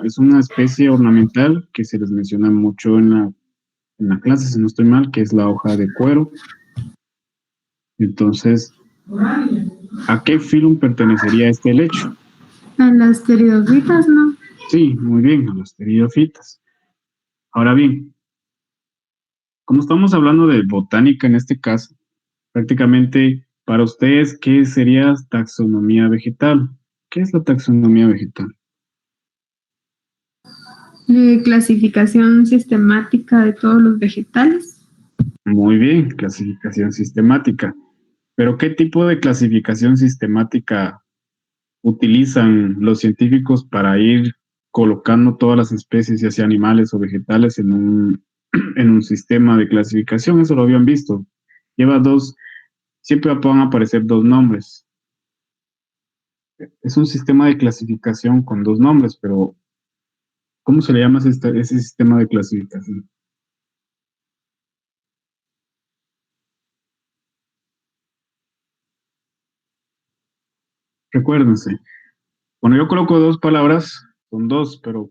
es una especie ornamental que se les menciona mucho en la clase, si no estoy mal, que es la hoja de cuero. Entonces, ¿a qué filum pertenecería este helecho? A las pteridofitas, ¿no? Sí, muy bien, a las pteridofitas. Ahora bien, como estamos hablando de botánica en este caso, prácticamente para ustedes, ¿qué sería taxonomía vegetal? ¿Qué es la taxonomía vegetal? Clasificación sistemática de todos los vegetales. Muy bien, clasificación sistemática. Pero ¿qué tipo de clasificación sistemática utilizan los científicos para ir colocando todas las especies, ya sea animales o vegetales, en un sistema de clasificación? Eso lo habían visto. Lleva siempre van a aparecer dos nombres. Es un sistema de clasificación con dos nombres, pero ¿cómo se le llama ese sistema de clasificación? Recuérdense, cuando yo coloco dos palabras, son dos, pero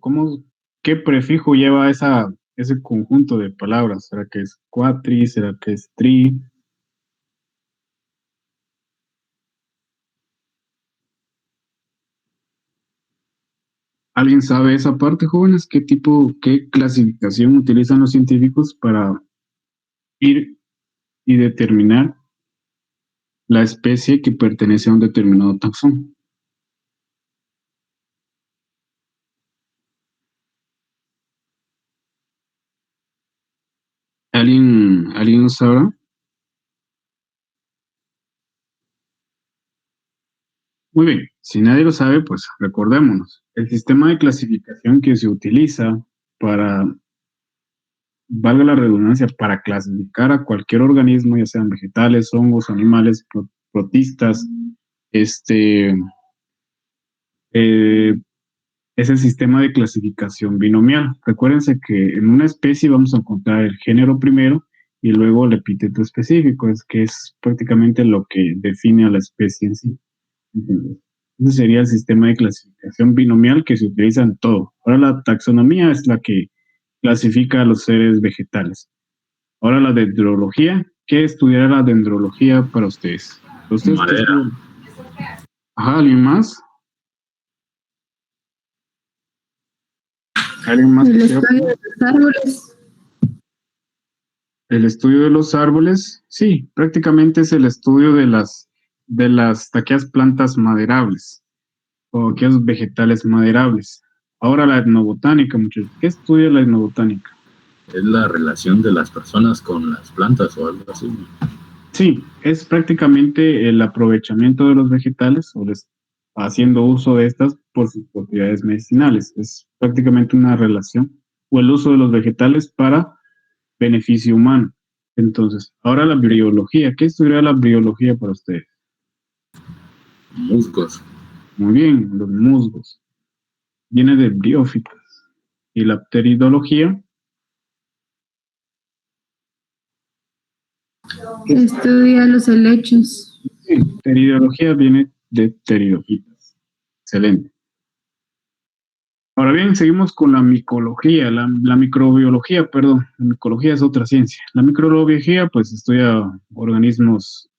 qué prefijo lleva ese conjunto de palabras? ¿Será que es cuatri? ¿Será que es tri? ¿Alguien sabe esa parte, jóvenes? ¿Qué clasificación utilizan los científicos para ir y determinar la especie que pertenece a un determinado taxón? ¿Alguien lo sabrá? Muy bien, si nadie lo sabe, pues recordémonos. El sistema de clasificación que se utiliza para, valga la redundancia, para clasificar a cualquier organismo, ya sean vegetales, hongos, animales, protistas, este, eh, es el sistema de clasificación binomial. Recuérdense que en una especie vamos a encontrar el género primero y luego el epíteto específico, que es prácticamente lo que define a la especie en sí. Entonces, ese sería el sistema de clasificación binomial que se utiliza en todo. Ahora la taxonomía es la que clasifica a los seres vegetales. Ahora la dendrología. ¿Qué estudiará la dendrología para ustedes? ¿Ustedes qué Madera. estudian? Ajá, ¿alguien más? ¿Alguien más El quisiera estudio opinar? de los árboles. El estudio de los árboles, sí, prácticamente es el estudio de aquellas plantas maderables o aquellos vegetales maderables. Ahora la etnobotánica, muchachos. ¿Qué estudia la etnobotánica? Es la relación de las personas con las plantas o algo así. Sí, es prácticamente el aprovechamiento de los vegetales haciendo uso de estas por sus propiedades medicinales. Es prácticamente una relación o el uso de los vegetales para beneficio humano. Entonces, ahora la briología. ¿Qué estudia la briología para ustedes? Musgos. Muy bien, los musgos. Viene de briófitas. Y la pteridología. Estudia los helechos. Sí, pteridología viene de pteridofitas. Excelente. Ahora bien, seguimos con la micología, la microbiología, perdón. La micología es otra ciencia. La microbiología, pues, estudia organismos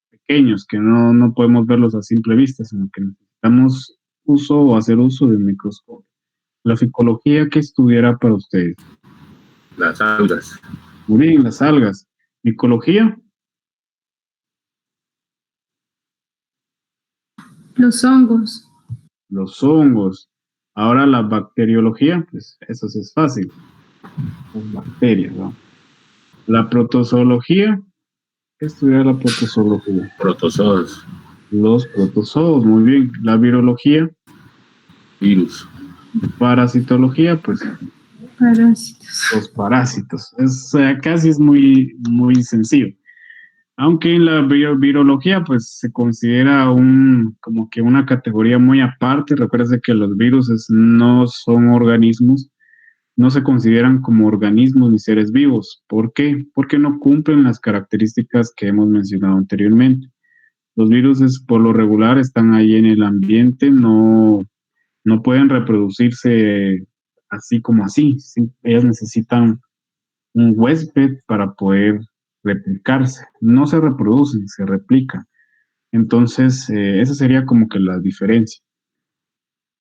pequeños que no podemos verlos a simple vista, sino que necesitamos uso o hacer uso de un microscopio. La ficología, ¿qué estudiará para ustedes? Las algas. Muy bien, las algas. Micología, Los hongos. los hongos. Ahora la bacteriología, pues eso sí es fácil. Las bacterias, ¿no? La protozoología, ¿qué estudiará la protozoología? Protozoos. Los protozoos, muy bien. La virología, Virus. parasitología, pues Parásitos. los parásitos. Casi es muy, muy sencillo. Aunque en la virología, pues se considera como que una categoría muy aparte. Recuerda que los virus no son organismos, no se consideran como organismos ni seres vivos. ¿Por qué? Porque no cumplen las características que hemos mencionado anteriormente. Los virus por lo regular están ahí en el ambiente, no pueden reproducirse así como así. Sí, ellas necesitan un huésped para poder replicarse. No se reproducen, se replican. Entonces, esa sería como que la diferencia.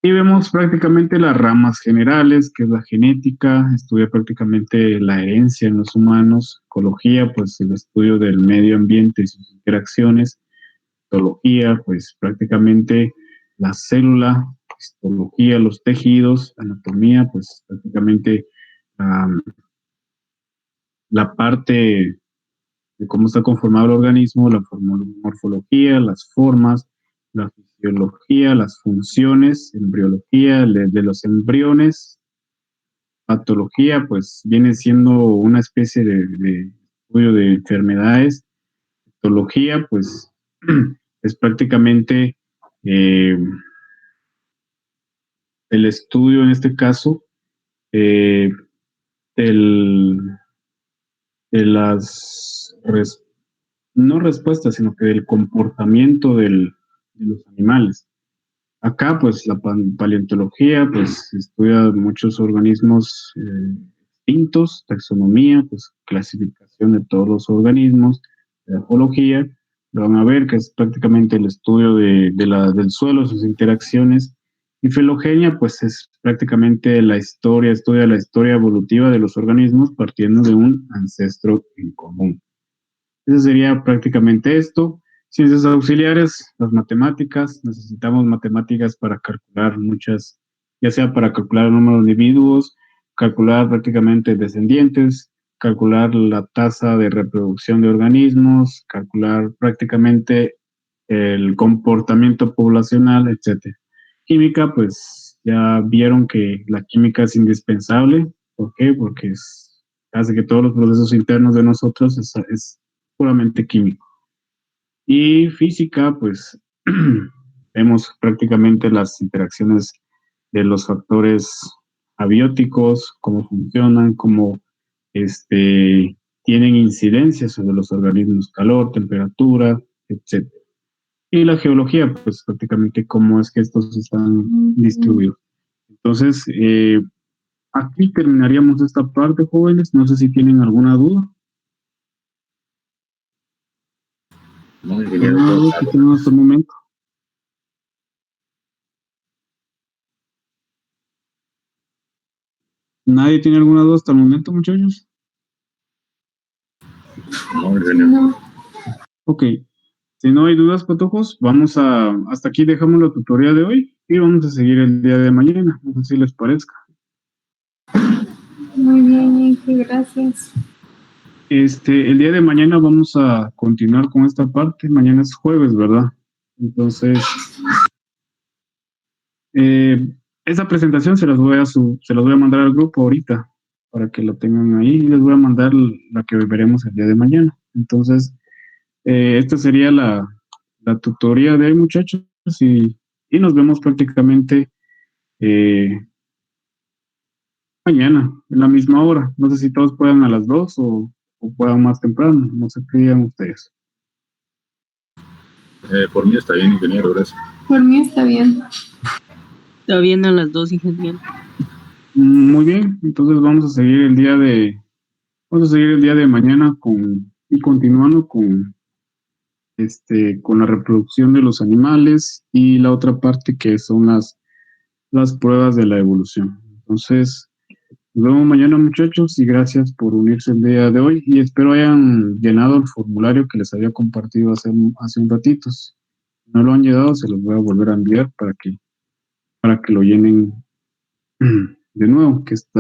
Y vemos prácticamente las ramas generales, que es la genética, estudia prácticamente la herencia en los humanos, ecología, pues el estudio del medio ambiente y sus interacciones, zoología, pues prácticamente la célula, histología, los tejidos, anatomía, pues prácticamente um, la parte de cómo está conformado el organismo, la morfología, las formas, la fisiología, las funciones, embriología de los embriones, patología, pues viene siendo una especie de estudio de enfermedades, patología, pues es prácticamente eh, el estudio en este caso eh, del, de las no respuestas, sino que del comportamiento de los animales. Acá, pues, la paleontología, pues, estudia muchos organismos extintos, taxonomía, pues, clasificación de todos los organismos, ecología, lo van a ver que es prácticamente el estudio del suelo, sus interacciones, y filogenia, pues, es prácticamente la historia, estudia la historia evolutiva de los organismos partiendo de un ancestro en común. Eso sería prácticamente esto. Ciencias auxiliares, las matemáticas. Necesitamos matemáticas para calcular muchas, ya sea para calcular el número de individuos, calcular prácticamente descendientes, calcular la tasa de reproducción de organismos, calcular prácticamente el comportamiento poblacional, etc. Química, pues ya vieron que la química es indispensable. ¿Por qué? Porque hace que todos los procesos internos de nosotros es puramente químico. Y física, pues vemos prácticamente las interacciones de los factores abióticos, cómo funcionan, cómo tienen incidencia sobre los organismos, calor, temperatura, etc. Y la geología, pues prácticamente cómo es que estos están distribuidos. Entonces, aquí terminaríamos esta parte, jóvenes. No sé si tienen alguna duda. No, ingeniero. Que tengo hasta el momento. ¿Nadie tiene alguna duda hasta el momento, muchachos? No, ingeniero. No. Ok. Si no hay dudas, patojos, hasta aquí dejamos la tutoría de hoy y vamos a seguir el día de mañana. No sé si les parezca. Muy bien, Inge, gracias. El día de mañana vamos a continuar con esta parte. Mañana es jueves, ¿verdad? Entonces, esa presentación se las voy a mandar al grupo ahorita para que lo tengan ahí y les voy a mandar la que veremos el día de mañana. Entonces, esta sería la tutoría de hoy, muchachos, y nos vemos prácticamente mañana, en la misma hora. No sé si todos puedan a las 2 o puedan más temprano. No sé qué digan ustedes. Por mí está bien, ingeniero, gracias. Por mí está bien. Está bien a las 2, ingeniero. Muy bien, entonces vamos a seguir el día de mañana y continuando con con la reproducción de los animales y la otra parte que son las pruebas de la evolución. Entonces, nos vemos mañana, muchachos, y gracias por unirse el día de hoy y espero hayan llenado el formulario que les había compartido hace un ratito. Si no lo han llenado, se los voy a volver a enviar para que lo llenen de nuevo, que está